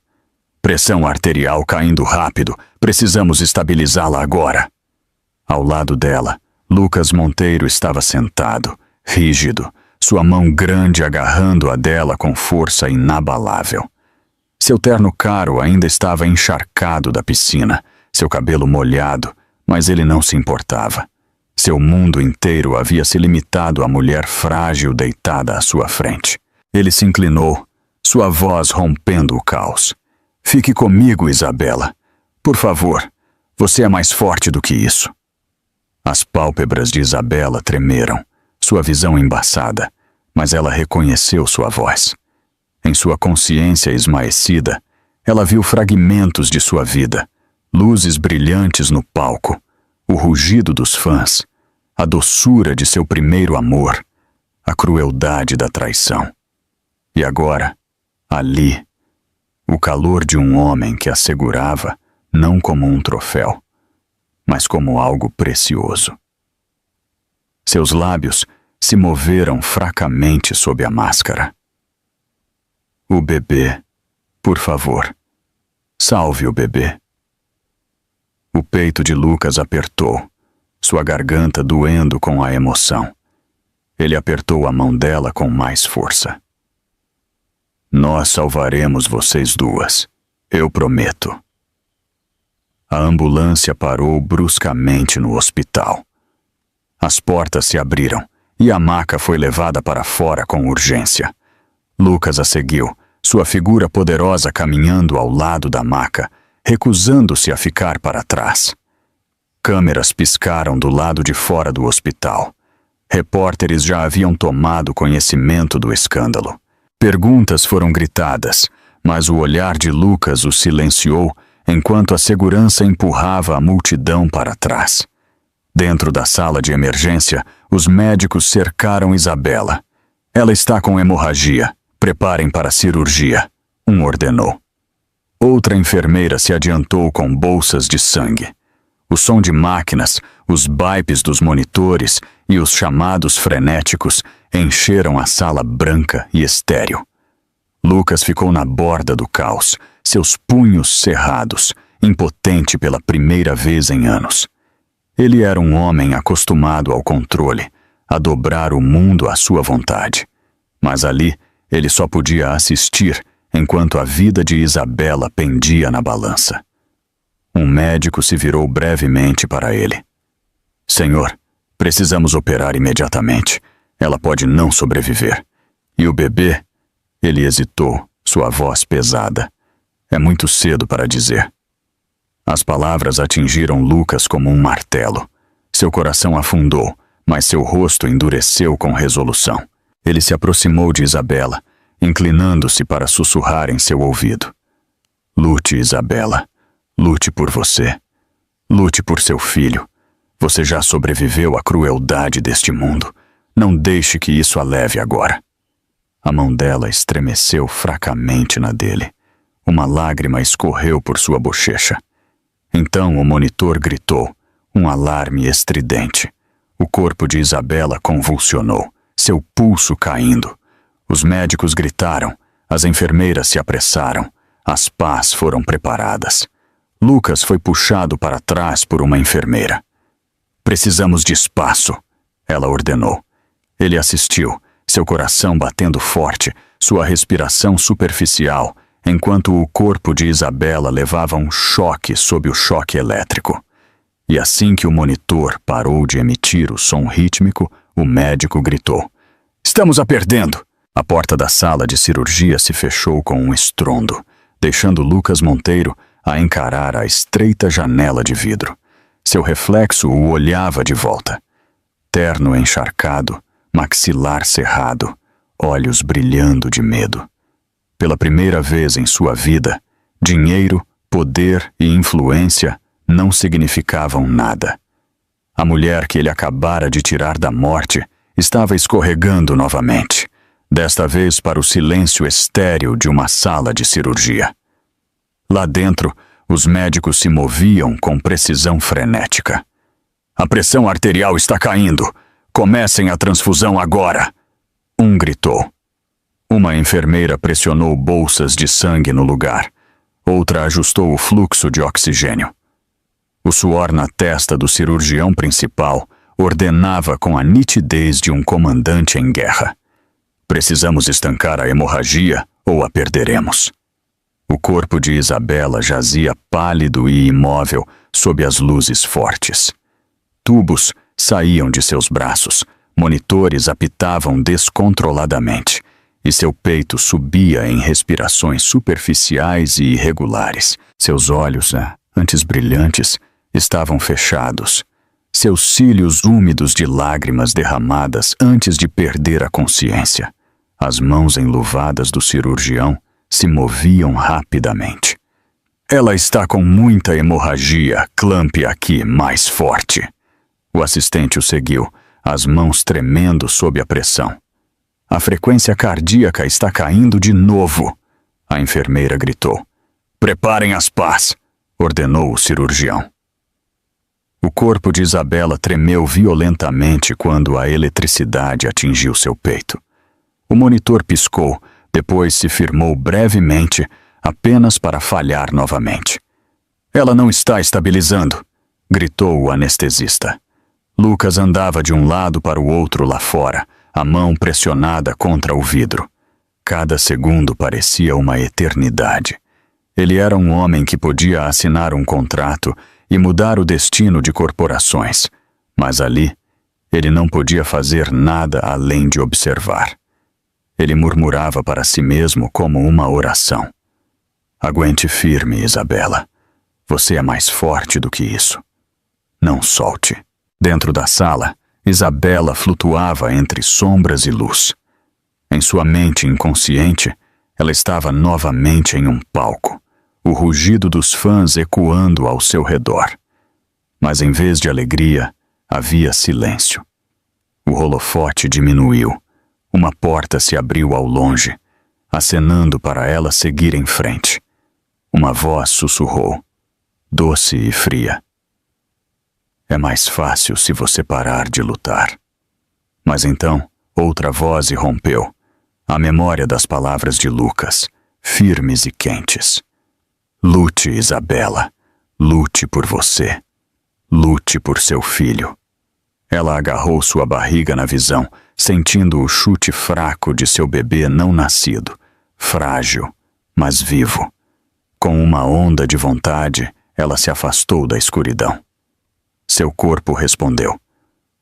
Pressão arterial caindo rápido, precisamos estabilizá-la agora. Ao lado dela, Lucas Monteiro estava sentado, rígido, sua mão grande agarrando a dela com força inabalável. Seu terno caro ainda estava encharcado da piscina, seu cabelo molhado, mas ele não se importava. Seu mundo inteiro havia se limitado à mulher frágil deitada à sua frente. Ele se inclinou, sua voz rompendo o caos. Fique comigo, Isabela. Por favor, você é mais forte do que isso. As pálpebras de Isabela tremeram, sua visão embaçada, mas ela reconheceu sua voz. Em sua consciência esmaecida, ela viu fragmentos de sua vida, luzes brilhantes no palco, o rugido dos fãs, a doçura de seu primeiro amor, a crueldade da traição. E agora, ali, o calor de um homem que a segurava não como um troféu, mas como algo precioso. Seus lábios se moveram fracamente sob a máscara. O bebê, por favor, salve o bebê. O peito de Lucas apertou, sua garganta doendo com a emoção. Ele apertou a mão dela com mais força. Nós salvaremos vocês duas, eu prometo. A ambulância parou bruscamente no hospital. As portas se abriram e a maca foi levada para fora com urgência. Lucas a seguiu, sua figura poderosa caminhando ao lado da maca, recusando-se a ficar para trás. Câmeras piscaram do lado de fora do hospital. Repórteres já haviam tomado conhecimento do escândalo. Perguntas foram gritadas, mas o olhar de Lucas o silenciou enquanto a segurança empurrava a multidão para trás. Dentro da sala de emergência, os médicos cercaram Isabela. Ela está com hemorragia. Preparem para a cirurgia, um ordenou. Outra enfermeira se adiantou com bolsas de sangue. O som de máquinas, os bipes dos monitores e os chamados frenéticos encheram a sala branca e estéril. Lucas ficou na borda do caos, seus punhos cerrados, impotente pela primeira vez em anos. Ele era um homem acostumado ao controle, a dobrar o mundo à sua vontade. Mas ali, ele só podia assistir enquanto a vida de Isabela pendia na balança. Um médico se virou brevemente para ele. Senhor, precisamos operar imediatamente. Ela pode não sobreviver. E o bebê? Ele hesitou, sua voz pesada. É muito cedo para dizer. As palavras atingiram Lucas como um martelo. Seu coração afundou, mas seu rosto endureceu com resolução. Ele se aproximou de Isabela, inclinando-se para sussurrar em seu ouvido. Lute, Isabela. Lute por você. Lute por seu filho. Você já sobreviveu à crueldade deste mundo. Não deixe que isso a leve agora. A mão dela estremeceu fracamente na dele. Uma lágrima escorreu por sua bochecha. Então o monitor gritou, um alarme estridente. O corpo de Isabela convulsionou, seu pulso caindo. Os médicos gritaram, as enfermeiras se apressaram, as pás foram preparadas. Lucas foi puxado para trás por uma enfermeira. Precisamos de espaço, ela ordenou. Ele assistiu, seu coração batendo forte, sua respiração superficial, enquanto o corpo de Isabela levava um choque sob o choque elétrico. E assim que o monitor parou de emitir o som rítmico, o médico gritou. Estamos a perdendo! A porta da sala de cirurgia se fechou com um estrondo, deixando Lucas Monteiro a encarar a estreita janela de vidro. Seu reflexo o olhava de volta. Terno encharcado, maxilar cerrado, olhos brilhando de medo. Pela primeira vez em sua vida, dinheiro, poder e influência não significavam nada. A mulher que ele acabara de tirar da morte estava escorregando novamente, desta vez para o silêncio estéril de uma sala de cirurgia. Lá dentro, os médicos se moviam com precisão frenética. A pressão arterial está caindo. Comecem a transfusão agora! Um gritou. Uma enfermeira pressionou bolsas de sangue no lugar. Outra ajustou o fluxo de oxigênio. O suor na testa do cirurgião principal ordenava com a nitidez de um comandante em guerra. Precisamos estancar a hemorragia ou a perderemos. O corpo de Isabela jazia pálido e imóvel sob as luzes fortes. Tubos saíam de seus braços, monitores apitavam descontroladamente, e seu peito subia em respirações superficiais e irregulares. Seus olhos, antes brilhantes, estavam fechados. Seus cílios úmidos de lágrimas derramadas antes de perder a consciência. As mãos enluvadas do cirurgião se moviam rapidamente. Ela está com muita hemorragia, clampe aqui mais forte. O assistente o seguiu, as mãos tremendo sob a pressão. A frequência cardíaca está caindo de novo, a enfermeira gritou. Preparem as pás, ordenou o cirurgião. O corpo de Isabela tremeu violentamente quando a eletricidade atingiu seu peito. O monitor piscou, depois se firmou brevemente, apenas para falhar novamente. Ela não está estabilizando, gritou o anestesista. Lucas andava de um lado para o outro lá fora, a mão pressionada contra o vidro. Cada segundo parecia uma eternidade. Ele era um homem que podia assinar um contrato e mudar o destino de corporações, mas ali ele não podia fazer nada além de observar. Ele murmurava para si mesmo como uma oração. Aguente firme, Isabela. Você é mais forte do que isso. Não solte. Dentro da sala, Isabela flutuava entre sombras e luz. Em sua mente inconsciente, ela estava novamente em um palco, o rugido dos fãs ecoando ao seu redor. Mas em vez de alegria, havia silêncio. O holofote diminuiu. Uma porta se abriu ao longe, acenando para ela seguir em frente. Uma voz sussurrou, doce e fria. É mais fácil se você parar de lutar. Mas então, outra voz irrompeu, a memória das palavras de Lucas, firmes e quentes. Lute, Isabela. Lute por você. Lute por seu filho. Ela agarrou sua barriga na visão, sentindo o chute fraco de seu bebê não nascido, frágil, mas vivo. Com uma onda de vontade, ela se afastou da escuridão. Seu corpo respondeu.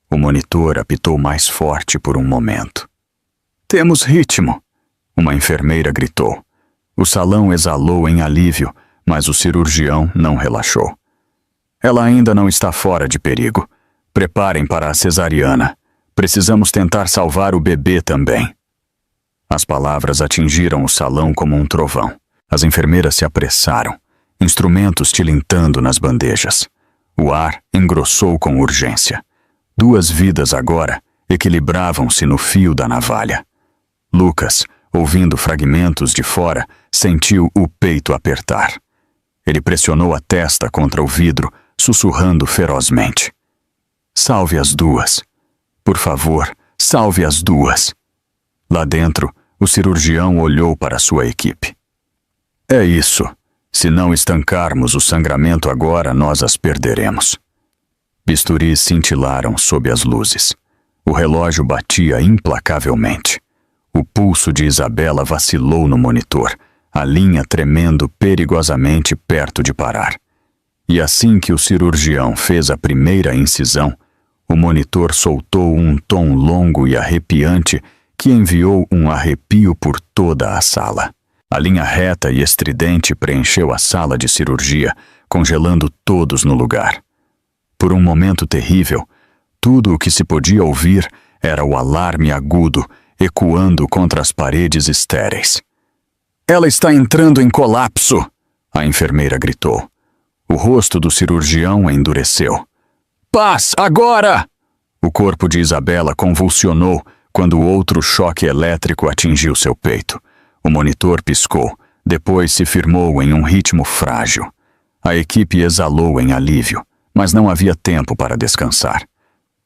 O monitor apitou mais forte por um momento. Temos ritmo, uma enfermeira gritou. O salão exalou em alívio, mas o cirurgião não relaxou. Ela ainda não está fora de perigo. Preparem para a cesariana. Precisamos tentar salvar o bebê também. As palavras atingiram o salão como um trovão. As enfermeiras se apressaram, instrumentos tilintando nas bandejas. O ar engrossou com urgência. 2 vidas agora equilibravam-se no fio da navalha. Lucas, ouvindo fragmentos de fora, sentiu o peito apertar. Ele pressionou a testa contra o vidro, sussurrando ferozmente. Salve as 2. Por favor, salve as 2. Lá dentro, o cirurgião olhou para sua equipe. É isso. Se não estancarmos o sangramento agora, nós as perderemos. Bisturis cintilaram sob as luzes. O relógio batia implacavelmente. O pulso de Isabela vacilou no monitor, a linha tremendo perigosamente perto de parar. E assim que o cirurgião fez a primeira incisão, o monitor soltou um tom longo e arrepiante que enviou um arrepio por toda a sala. A linha reta e estridente preencheu a sala de cirurgia, congelando todos no lugar. Por um momento terrível, tudo o que se podia ouvir era o alarme agudo, ecoando contra as paredes estéreis. Ela está entrando em colapso, a enfermeira gritou. O rosto do cirurgião endureceu. Paz, agora! O corpo de Isabela convulsionou quando outro choque elétrico atingiu seu peito. O monitor piscou, depois se firmou em um ritmo frágil. A equipe exalou em alívio, mas não havia tempo para descansar.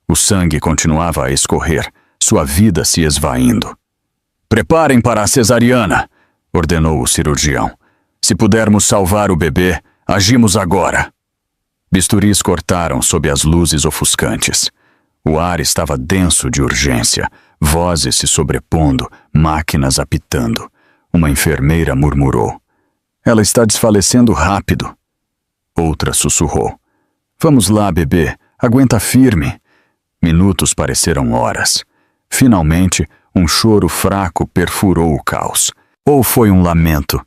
O sangue continuava a escorrer, sua vida se esvaindo. Preparem para a cesariana, ordenou o cirurgião. Se pudermos salvar o bebê, agimos agora. Bisturis cortaram sob as luzes ofuscantes. O ar estava denso de urgência, vozes se sobrepondo, máquinas apitando. Uma enfermeira murmurou. Ela está desfalecendo rápido. Outra sussurrou. Vamos lá, bebê, aguenta firme. Minutos pareceram horas. Finalmente, um choro fraco perfurou o caos. Ou foi um lamento?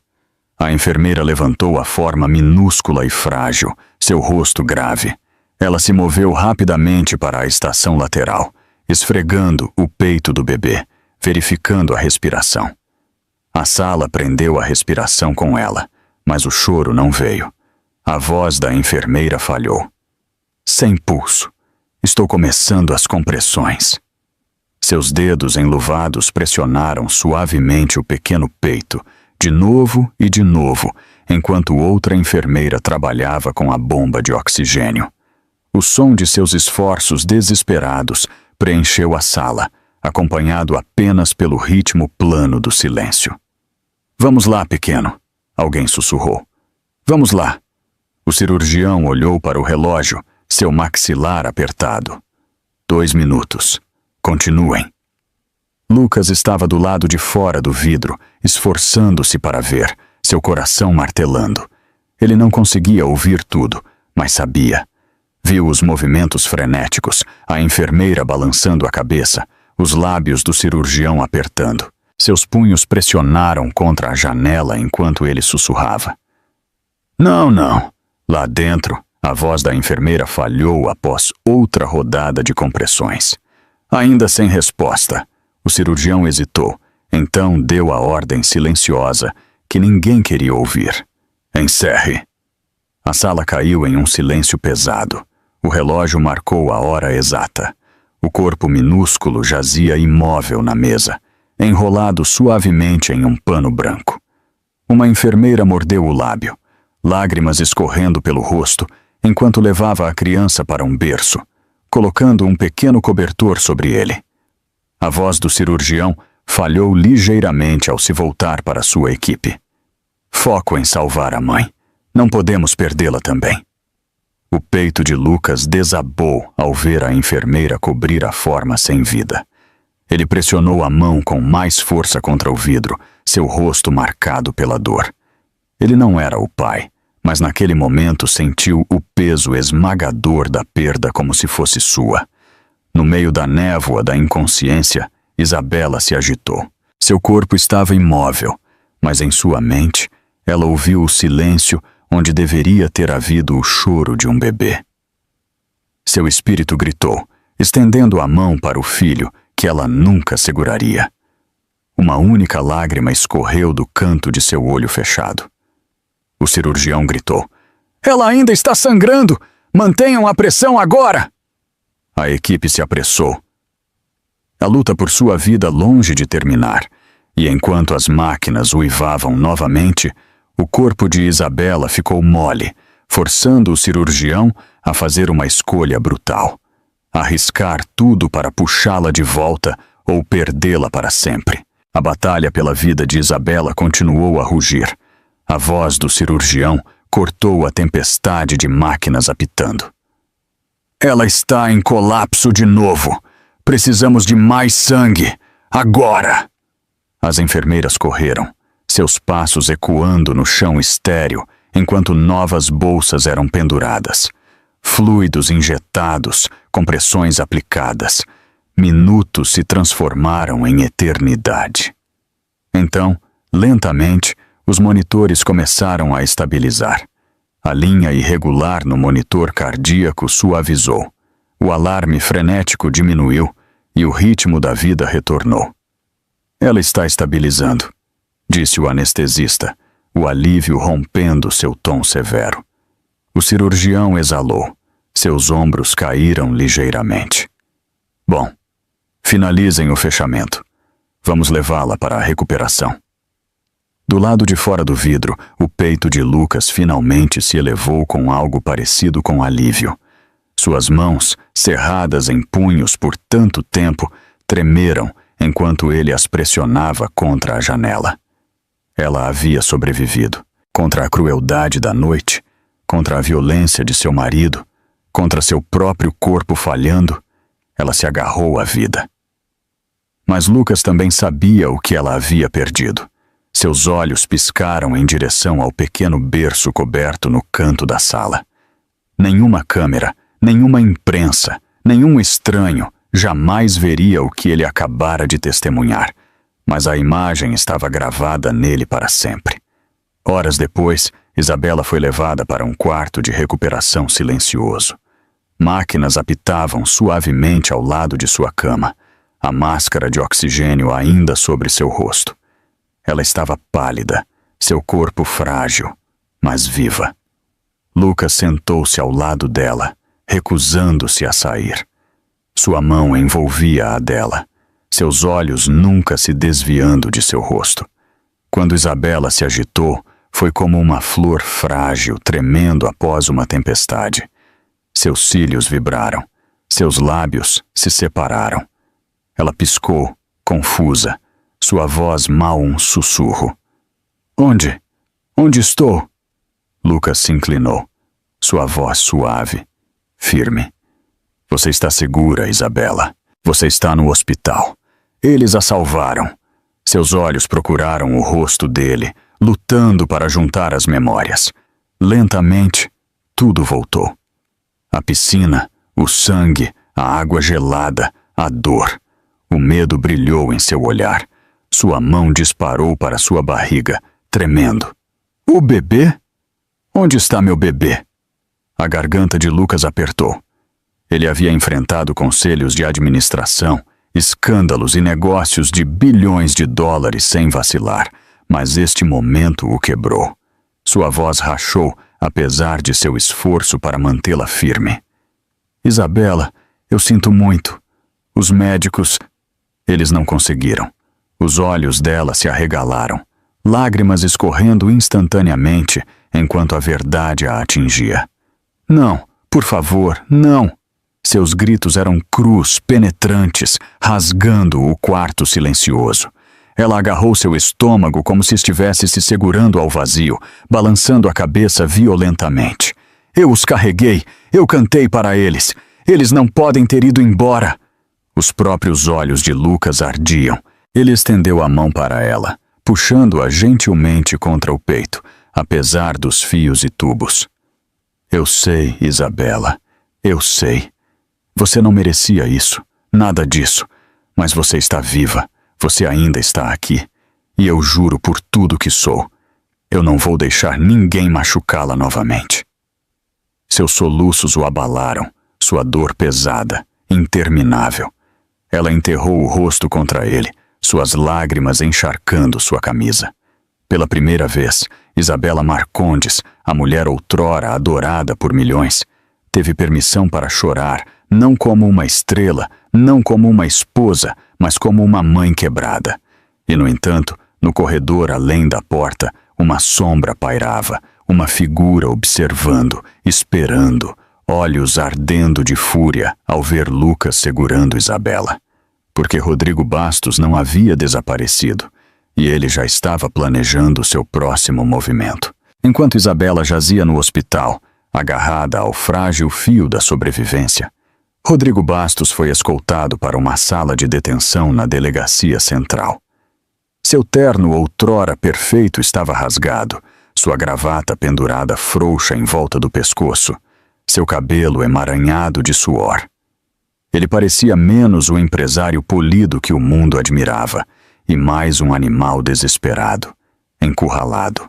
A enfermeira levantou a forma minúscula e frágil, seu rosto grave. Ela se moveu rapidamente para a estação lateral, esfregando o peito do bebê, verificando a respiração. A sala prendeu a respiração com ela, mas o choro não veio. A voz da enfermeira falhou. Sem pulso. Estou começando as compressões. Seus dedos enluvados pressionaram suavemente o pequeno peito, de novo e de novo, enquanto outra enfermeira trabalhava com a bomba de oxigênio. O som de seus esforços desesperados preencheu a sala, acompanhado apenas pelo ritmo plano do silêncio. "Vamos lá, pequeno", alguém sussurrou. "Vamos lá." O cirurgião olhou para o relógio, seu maxilar apertado. 2 minutos. Continuem. Lucas estava do lado de fora do vidro, esforçando-se para ver, seu coração martelando. Ele não conseguia ouvir tudo, mas sabia. Viu os movimentos frenéticos, a enfermeira balançando a cabeça, os lábios do cirurgião apertando. Seus punhos pressionaram contra a janela enquanto ele sussurrava. "Não, não." Lá dentro, a voz da enfermeira falhou após outra rodada de compressões. Ainda sem resposta, o cirurgião hesitou, então deu a ordem silenciosa que ninguém queria ouvir. "Encerre." A sala caiu em um silêncio pesado. O relógio marcou a hora exata. O corpo minúsculo jazia imóvel na mesa, enrolado suavemente em um pano branco. Uma enfermeira mordeu o lábio, lágrimas escorrendo pelo rosto, enquanto levava a criança para um berço, colocando um pequeno cobertor sobre ele. A voz do cirurgião falhou ligeiramente ao se voltar para sua equipe. "Foco em salvar a mãe. Não podemos perdê-la também." O peito de Lucas desabou ao ver a enfermeira cobrir a forma sem vida. Ele pressionou a mão com mais força contra o vidro, seu rosto marcado pela dor. Ele não era o pai, mas naquele momento sentiu o peso esmagador da perda como se fosse sua. No meio da névoa da inconsciência, Isabela se agitou. Seu corpo estava imóvel, mas em sua mente, ela ouviu o silêncio onde deveria ter havido o choro de um bebê. Seu espírito gritou, estendendo a mão para o filho que ela nunca seguraria. Uma única lágrima escorreu do canto de seu olho fechado. O cirurgião gritou: "Ela ainda está sangrando! Mantenham a pressão agora!" A equipe se apressou. A luta por sua vida longe de terminar, e enquanto as máquinas uivavam novamente, o corpo de Isabela ficou mole, forçando o cirurgião a fazer uma escolha brutal: arriscar tudo para puxá-la de volta ou perdê-la para sempre. A batalha pela vida de Isabela continuou a rugir. A voz do cirurgião cortou a tempestade de máquinas apitando. "Ela está em colapso de novo. Precisamos de mais sangue. Agora!" As enfermeiras correram, seus passos ecoando no chão estéril, enquanto novas bolsas eram penduradas. Fluidos injetados, compressões aplicadas. Minutos se transformaram em eternidade. Então, lentamente, os monitores começaram a estabilizar. A linha irregular no monitor cardíaco suavizou. O alarme frenético diminuiu e o ritmo da vida retornou. "Ela está estabilizando", disse o anestesista, o alívio rompendo seu tom severo. O cirurgião exalou. Seus ombros caíram ligeiramente. "Bom, finalizem o fechamento. Vamos levá-la para a recuperação." Do lado de fora do vidro, o peito de Lucas finalmente se elevou com algo parecido com alívio. Suas mãos, cerradas em punhos por tanto tempo, tremeram enquanto ele as pressionava contra a janela. Ela havia sobrevivido. Contra a crueldade da noite, contra a violência de seu marido, contra seu próprio corpo falhando, ela se agarrou à vida. Mas Lucas também sabia o que ela havia perdido. Seus olhos piscaram em direção ao pequeno berço coberto no canto da sala. Nenhuma câmera, nenhuma imprensa, nenhum estranho jamais veria o que ele acabara de testemunhar, mas a imagem estava gravada nele para sempre. Horas depois, Isabela foi levada para um quarto de recuperação silencioso. Máquinas apitavam suavemente ao lado de sua cama, a máscara de oxigênio ainda sobre seu rosto. Ela estava pálida, seu corpo frágil, mas viva. Lucas sentou-se ao lado dela, recusando-se a sair. Sua mão envolvia a dela. seus olhos nunca se desviando de seu rosto. Quando Isabela se agitou, foi como uma flor frágil tremendo após uma tempestade. Seus cílios vibraram, seus lábios se separaram. Ela piscou, confusa, sua voz mal um sussurro. Onde? Onde estou? Lucas se inclinou, sua voz suave, firme. Você está segura, Isabela. Você está no hospital. Eles a salvaram. Seus olhos procuraram o rosto dele, lutando para juntar as memórias. Lentamente, tudo voltou. A piscina, o sangue, a água gelada, a dor. O medo brilhou em seu olhar. Sua mão disparou para sua barriga, tremendo. O bebê? Onde está meu bebê? A garganta de Lucas apertou. Ele havia enfrentado conselhos de administração, escândalos e negócios de bilhões de dólares sem vacilar, mas este momento o quebrou. Sua voz rachou, apesar de seu esforço para mantê-la firme. Isabela, eu sinto muito. Os médicos... Eles não conseguiram. Os olhos dela se arregalaram, lágrimas escorrendo instantaneamente enquanto a verdade a atingia. Não, por favor, não! Seus gritos eram crus, penetrantes, rasgando o quarto silencioso. Ela agarrou seu estômago como se estivesse se segurando ao vazio, balançando a cabeça violentamente. Eu os carreguei, eu cantei para eles. Eles não podem ter ido embora. Os próprios olhos de Lucas ardiam. Ele estendeu a mão para ela, puxando-a gentilmente contra o peito, apesar dos fios e tubos. Eu sei, Isabela, eu sei. Você não merecia isso, nada disso. Mas você está viva, você ainda está aqui. E eu juro por tudo que sou, eu não vou deixar ninguém machucá-la novamente. Seus soluços o abalaram, sua dor pesada, interminável. Ela enterrou o rosto contra ele, suas lágrimas encharcando sua camisa. Pela primeira vez, Isabela Marcondes, a mulher outrora adorada por milhões, teve permissão para chorar, não como uma estrela, não como uma esposa, mas como uma mãe quebrada. E, no entanto, no corredor além da porta, uma sombra pairava, uma figura observando, esperando, olhos ardendo de fúria ao ver Lucas segurando Isabela. Porque Rodrigo Bastos não havia desaparecido, e ele já estava planejando seu próximo movimento. Enquanto Isabela jazia no hospital, agarrada ao frágil fio da sobrevivência, Rodrigo Bastos foi escoltado para uma sala de detenção na delegacia central. Seu terno outrora perfeito estava rasgado, sua gravata pendurada frouxa em volta do pescoço, seu cabelo emaranhado de suor. Ele parecia menos o empresário polido que o mundo admirava, e mais um animal desesperado, encurralado.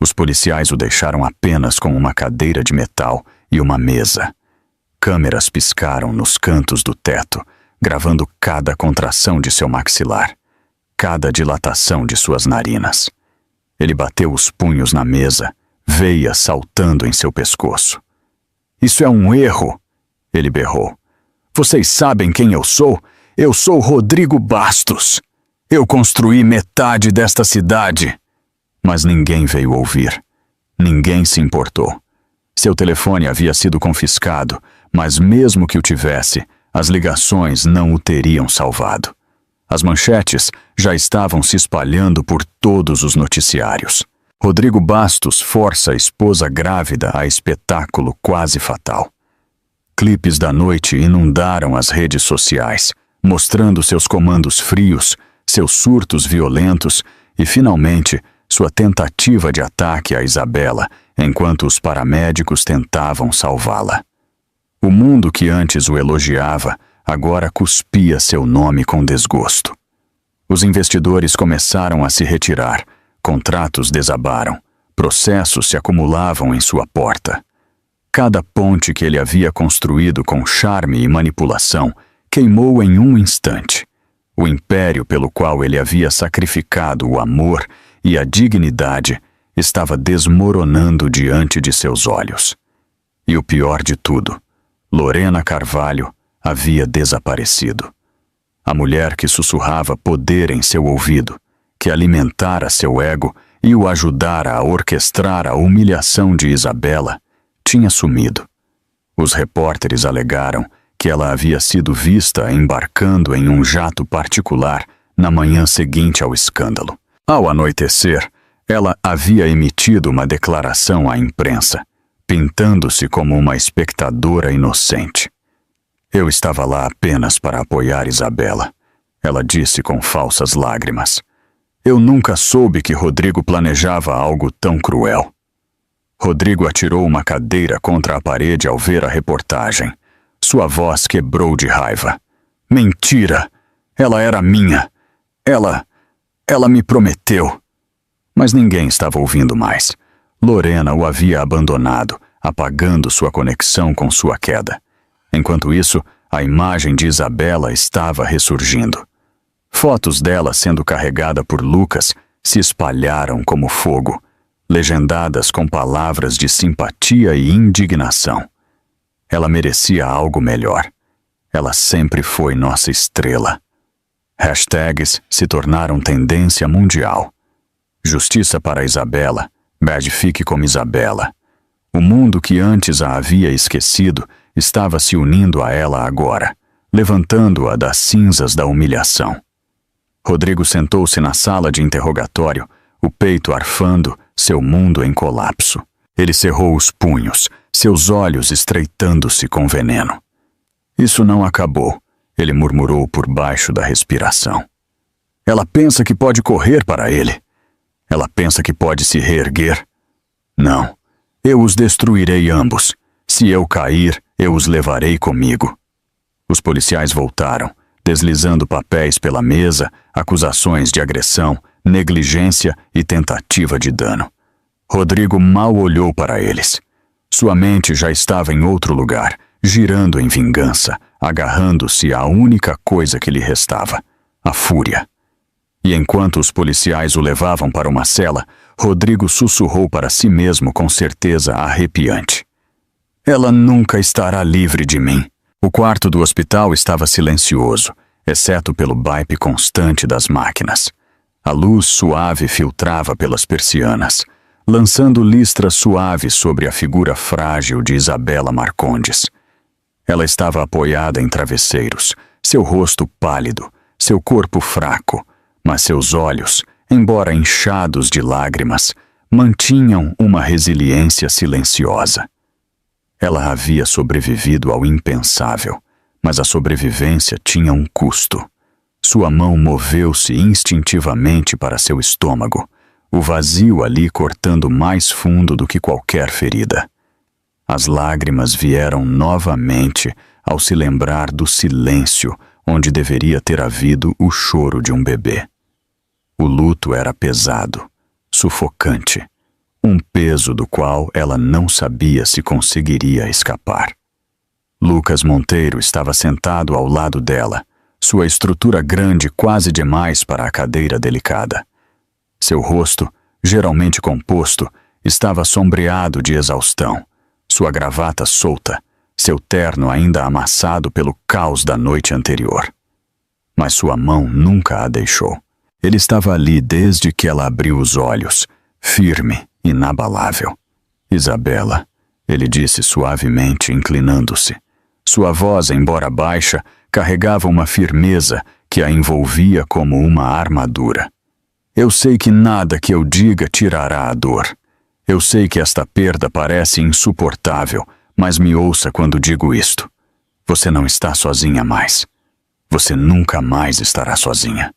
Os policiais o deixaram apenas com uma cadeira de metal e uma mesa. Câmeras piscaram nos cantos do teto, gravando cada contração de seu maxilar, cada dilatação de suas narinas. Ele bateu os punhos na mesa, veias saltando em seu pescoço. Isso é um erro, ele berrou. Vocês sabem quem eu sou? Eu sou Rodrigo Bastos. Eu construí metade desta cidade. Mas ninguém veio ouvir. Ninguém se importou. Seu telefone havia sido confiscado, mas mesmo que o tivesse, as ligações não o teriam salvado. As manchetes já estavam se espalhando por todos os noticiários. Rodrigo Bastos força a esposa grávida a espetáculo quase fatal. Clipes da noite inundaram as redes sociais, mostrando seus comandos frios, seus surtos violentos e, finalmente, sua tentativa de ataque a Isabela enquanto os paramédicos tentavam salvá-la. O mundo que antes o elogiava agora cuspia seu nome com desgosto. Os investidores começaram a se retirar, contratos desabaram, processos se acumulavam em sua porta. Cada ponte que ele havia construído com charme e manipulação queimou em um instante. O império pelo qual ele havia sacrificado o amor e a dignidade estava desmoronando diante de seus olhos. E o pior de tudo, Lorena Carvalho havia desaparecido. A mulher que sussurrava poder em seu ouvido, que alimentara seu ego e o ajudara a orquestrar a humilhação de Isabela, tinha sumido. Os repórteres alegaram que ela havia sido vista embarcando em um jato particular na manhã seguinte ao escândalo. Ao anoitecer, ela havia emitido uma declaração à imprensa, pintando-se como uma espectadora inocente. Eu estava lá apenas para apoiar Isabela, ela disse com falsas lágrimas. Eu nunca soube que Rodrigo planejava algo tão cruel. Rodrigo atirou uma cadeira contra a parede ao ver a reportagem. Sua voz quebrou de raiva. Mentira! Ela era minha! Ela me prometeu! Mas ninguém estava ouvindo mais. Lorena o havia abandonado, apagando sua conexão com sua queda. Enquanto isso, a imagem de Isabela estava ressurgindo. Fotos dela sendo carregada por Lucas se espalharam como fogo, legendadas com palavras de simpatia e indignação. Ela merecia algo melhor. Ela sempre foi nossa estrela. Hashtags se tornaram tendência mundial. Justiça para Isabela, Bad fique como Isabela. O mundo que antes a havia esquecido estava se unindo a ela agora, levantando-a das cinzas da humilhação. Rodrigo sentou-se na sala de interrogatório, o peito arfando, seu mundo em colapso. Ele cerrou os punhos, seus olhos estreitando-se com veneno. Isso não acabou, ele murmurou por baixo da respiração. Ela pensa que pode correr para ele. Ela pensa que pode se reerguer. Não, eu os destruirei ambos. Se eu cair, eu os levarei comigo. Os policiais voltaram, deslizando papéis pela mesa, acusações de agressão, negligência e tentativa de dano. Rodrigo mal olhou para eles. Sua mente já estava em outro lugar, girando em vingança, agarrando-se à única coisa que lhe restava, a fúria. E enquanto os policiais o levavam para uma cela, Rodrigo sussurrou para si mesmo com certeza arrepiante. Ela nunca estará livre de mim. O quarto do hospital estava silencioso, exceto pelo baipe constante das máquinas. A luz suave filtrava pelas persianas, lançando listras suaves sobre a figura frágil de Isabela Marcondes. Ela estava apoiada em travesseiros, seu rosto pálido, seu corpo fraco, mas seus olhos, embora inchados de lágrimas, mantinham uma resiliência silenciosa. Ela havia sobrevivido ao impensável, mas a sobrevivência tinha um custo. Sua mão moveu-se instintivamente para seu estômago, o vazio ali cortando mais fundo do que qualquer ferida. As lágrimas vieram novamente ao se lembrar do silêncio onde deveria ter havido o choro de um bebê. O luto era pesado, sufocante, um peso do qual ela não sabia se conseguiria escapar. Lucas Monteiro estava sentado ao lado dela, sua estrutura grande quase demais para a cadeira delicada. Seu rosto, geralmente composto, estava sombreado de exaustão, sua gravata solta, seu terno ainda amassado pelo caos da noite anterior. Mas sua mão nunca a deixou. Ele estava ali desde que ela abriu os olhos, firme, inabalável. Isabela, ele disse suavemente, inclinando-se. Sua voz, embora baixa, carregava uma firmeza que a envolvia como uma armadura. Eu sei que nada que eu diga tirará a dor. Eu sei que esta perda parece insuportável, mas me ouça quando digo isto. Você não está sozinha mais. Você nunca mais estará sozinha.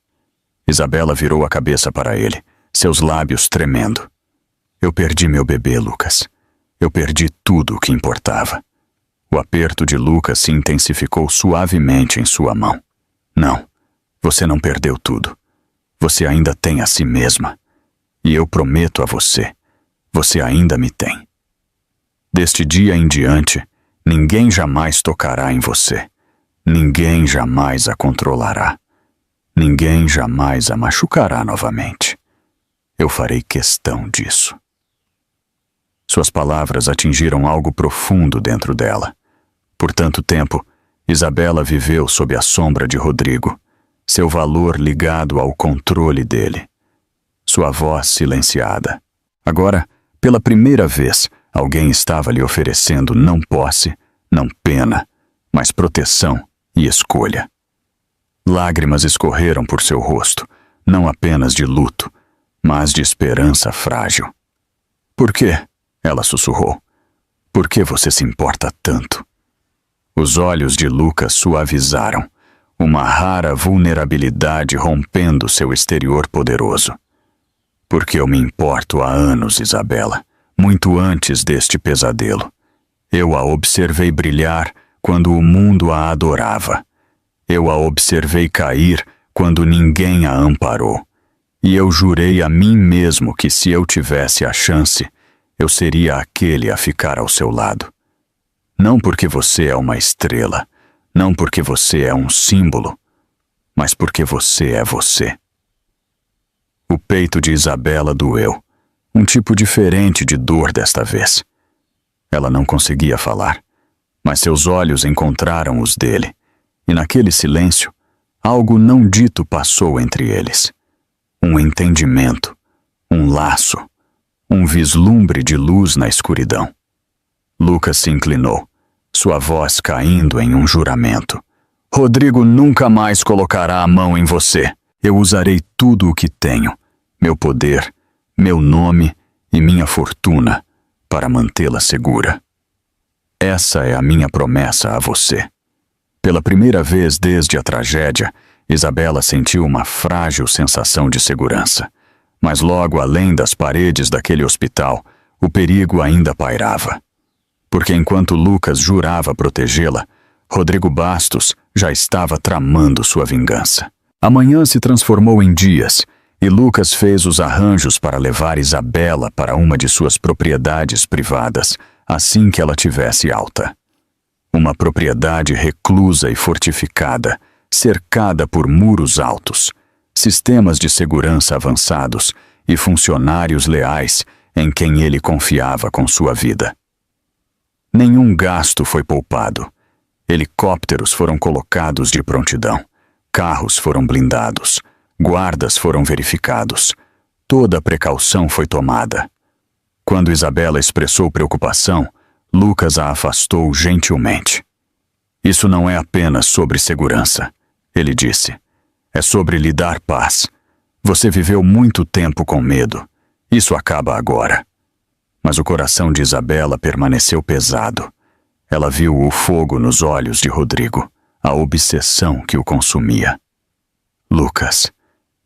Isabela virou a cabeça para ele, seus lábios tremendo. Eu perdi meu bebê, Lucas. Eu perdi tudo o que importava. O aperto de Lucas se intensificou suavemente em sua mão. Não, você não perdeu tudo. Você ainda tem a si mesma. E eu prometo a você, você ainda me tem. Deste dia em diante, ninguém jamais tocará em você. Ninguém jamais a controlará. Ninguém jamais a machucará novamente. Eu farei questão disso. Suas palavras atingiram algo profundo dentro dela. Por tanto tempo, Isabela viveu sob a sombra de Rodrigo, seu valor ligado ao controle dele. Sua voz silenciada. Agora, pela primeira vez, alguém estava lhe oferecendo não posse, não pena, mas proteção e escolha. Lágrimas escorreram por seu rosto, não apenas de luto, mas de esperança frágil. Por quê? Ela sussurrou. Por que você se importa tanto? Os olhos de Lucas suavizaram, uma rara vulnerabilidade rompendo seu exterior poderoso. Porque eu me importo há anos, Isabela, muito antes deste pesadelo. Eu a observei brilhar quando o mundo a adorava. Eu a observei cair quando ninguém a amparou. E eu jurei a mim mesmo que se eu tivesse a chance, eu seria aquele a ficar ao seu lado. Não porque você é uma estrela, não porque você é um símbolo, mas porque você é você. O peito de Isabela doeu, um tipo diferente de dor desta vez. Ela não conseguia falar, mas seus olhos encontraram os dele, e naquele silêncio, algo não dito passou entre eles. Um entendimento, um laço, um vislumbre de luz na escuridão. Lucas se inclinou, sua voz caindo em um juramento. Rodrigo nunca mais colocará a mão em você. Eu usarei tudo o que tenho, meu poder, meu nome e minha fortuna, para mantê-la segura. Essa é a minha promessa a você. Pela primeira vez desde a tragédia, Isabela sentiu uma frágil sensação de segurança. Mas logo além das paredes daquele hospital, o perigo ainda pairava. Porque enquanto Lucas jurava protegê-la, Rodrigo Bastos já estava tramando sua vingança. A manhã se transformou em dias, e Lucas fez os arranjos para levar Isabela para uma de suas propriedades privadas, assim que ela tivesse alta. Uma propriedade reclusa e fortificada, cercada por muros altos, sistemas de segurança avançados e funcionários leais em quem ele confiava com sua vida. Nenhum gasto foi poupado. Helicópteros foram colocados de prontidão, carros foram blindados, guardas foram verificados. Toda a precaução foi tomada. Quando Isabela expressou preocupação, Lucas a afastou gentilmente. Isso não é apenas sobre segurança, ele disse. É sobre lhe dar paz. Você viveu muito tempo com medo. Isso acaba agora. Mas o coração de Isabela permaneceu pesado. Ela viu o fogo nos olhos de Rodrigo, a obsessão que o consumia. Lucas,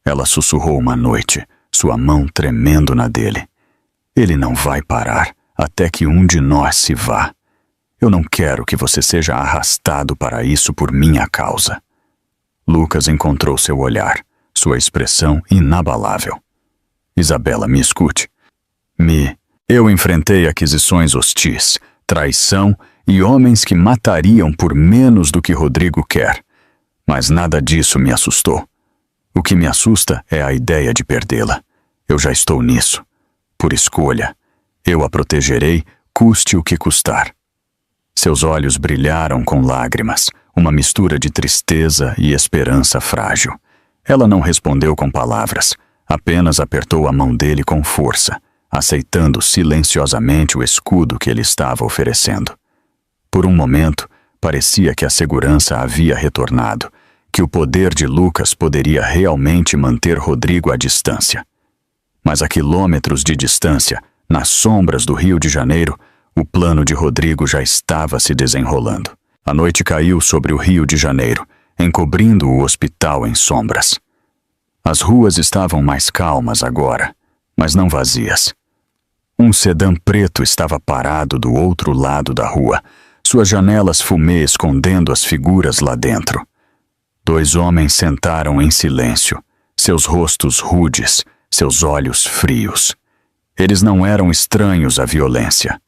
ela sussurrou uma noite, sua mão tremendo na dele. Ele não vai parar até que um de nós se vá. Eu não quero que você seja arrastado para isso por minha causa. Lucas encontrou seu olhar, sua expressão inabalável. Isabela, me escute. Eu enfrentei aquisições hostis, traição e homens que matariam por menos do que Rodrigo quer. Mas nada disso me assustou. O que me assusta é a ideia de perdê-la. Eu já estou nisso. Por escolha. Eu a protegerei, custe o que custar. Seus olhos brilharam com lágrimas, uma mistura de tristeza e esperança frágil. Ela não respondeu com palavras, apenas apertou a mão dele com força, aceitando silenciosamente o escudo que ele estava oferecendo. Por um momento, parecia que a segurança havia retornado, que o poder de Lucas poderia realmente manter Rodrigo à distância. Mas a quilômetros de distância, nas sombras do Rio de Janeiro, o plano de Rodrigo já estava se desenrolando. A noite caiu sobre o Rio de Janeiro, encobrindo o hospital em sombras. As ruas estavam mais calmas agora, mas não vazias. Um sedã preto estava parado do outro lado da rua, suas janelas fumê escondendo as figuras lá dentro. 2 homens sentaram em silêncio, seus rostos rudes, seus olhos frios. Eles não eram estranhos à violência.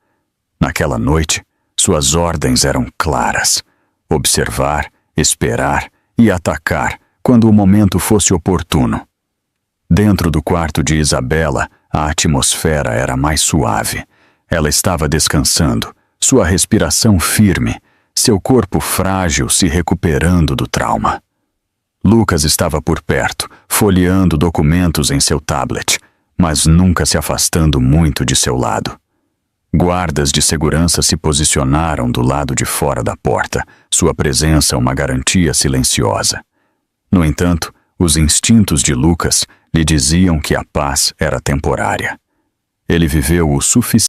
Naquela noite, suas ordens eram claras: observar, esperar e atacar quando o momento fosse oportuno. Dentro do quarto de Isabela, a atmosfera era mais suave. Ela estava descansando, sua respiração firme, seu corpo frágil se recuperando do trauma. Lucas estava por perto, folheando documentos em seu tablet, mas nunca se afastando muito de seu lado. Guardas de segurança se posicionaram do lado de fora da porta, sua presença uma garantia silenciosa. No entanto, os instintos de Lucas lhe diziam que a paz era temporária. Ele viveu o suficiente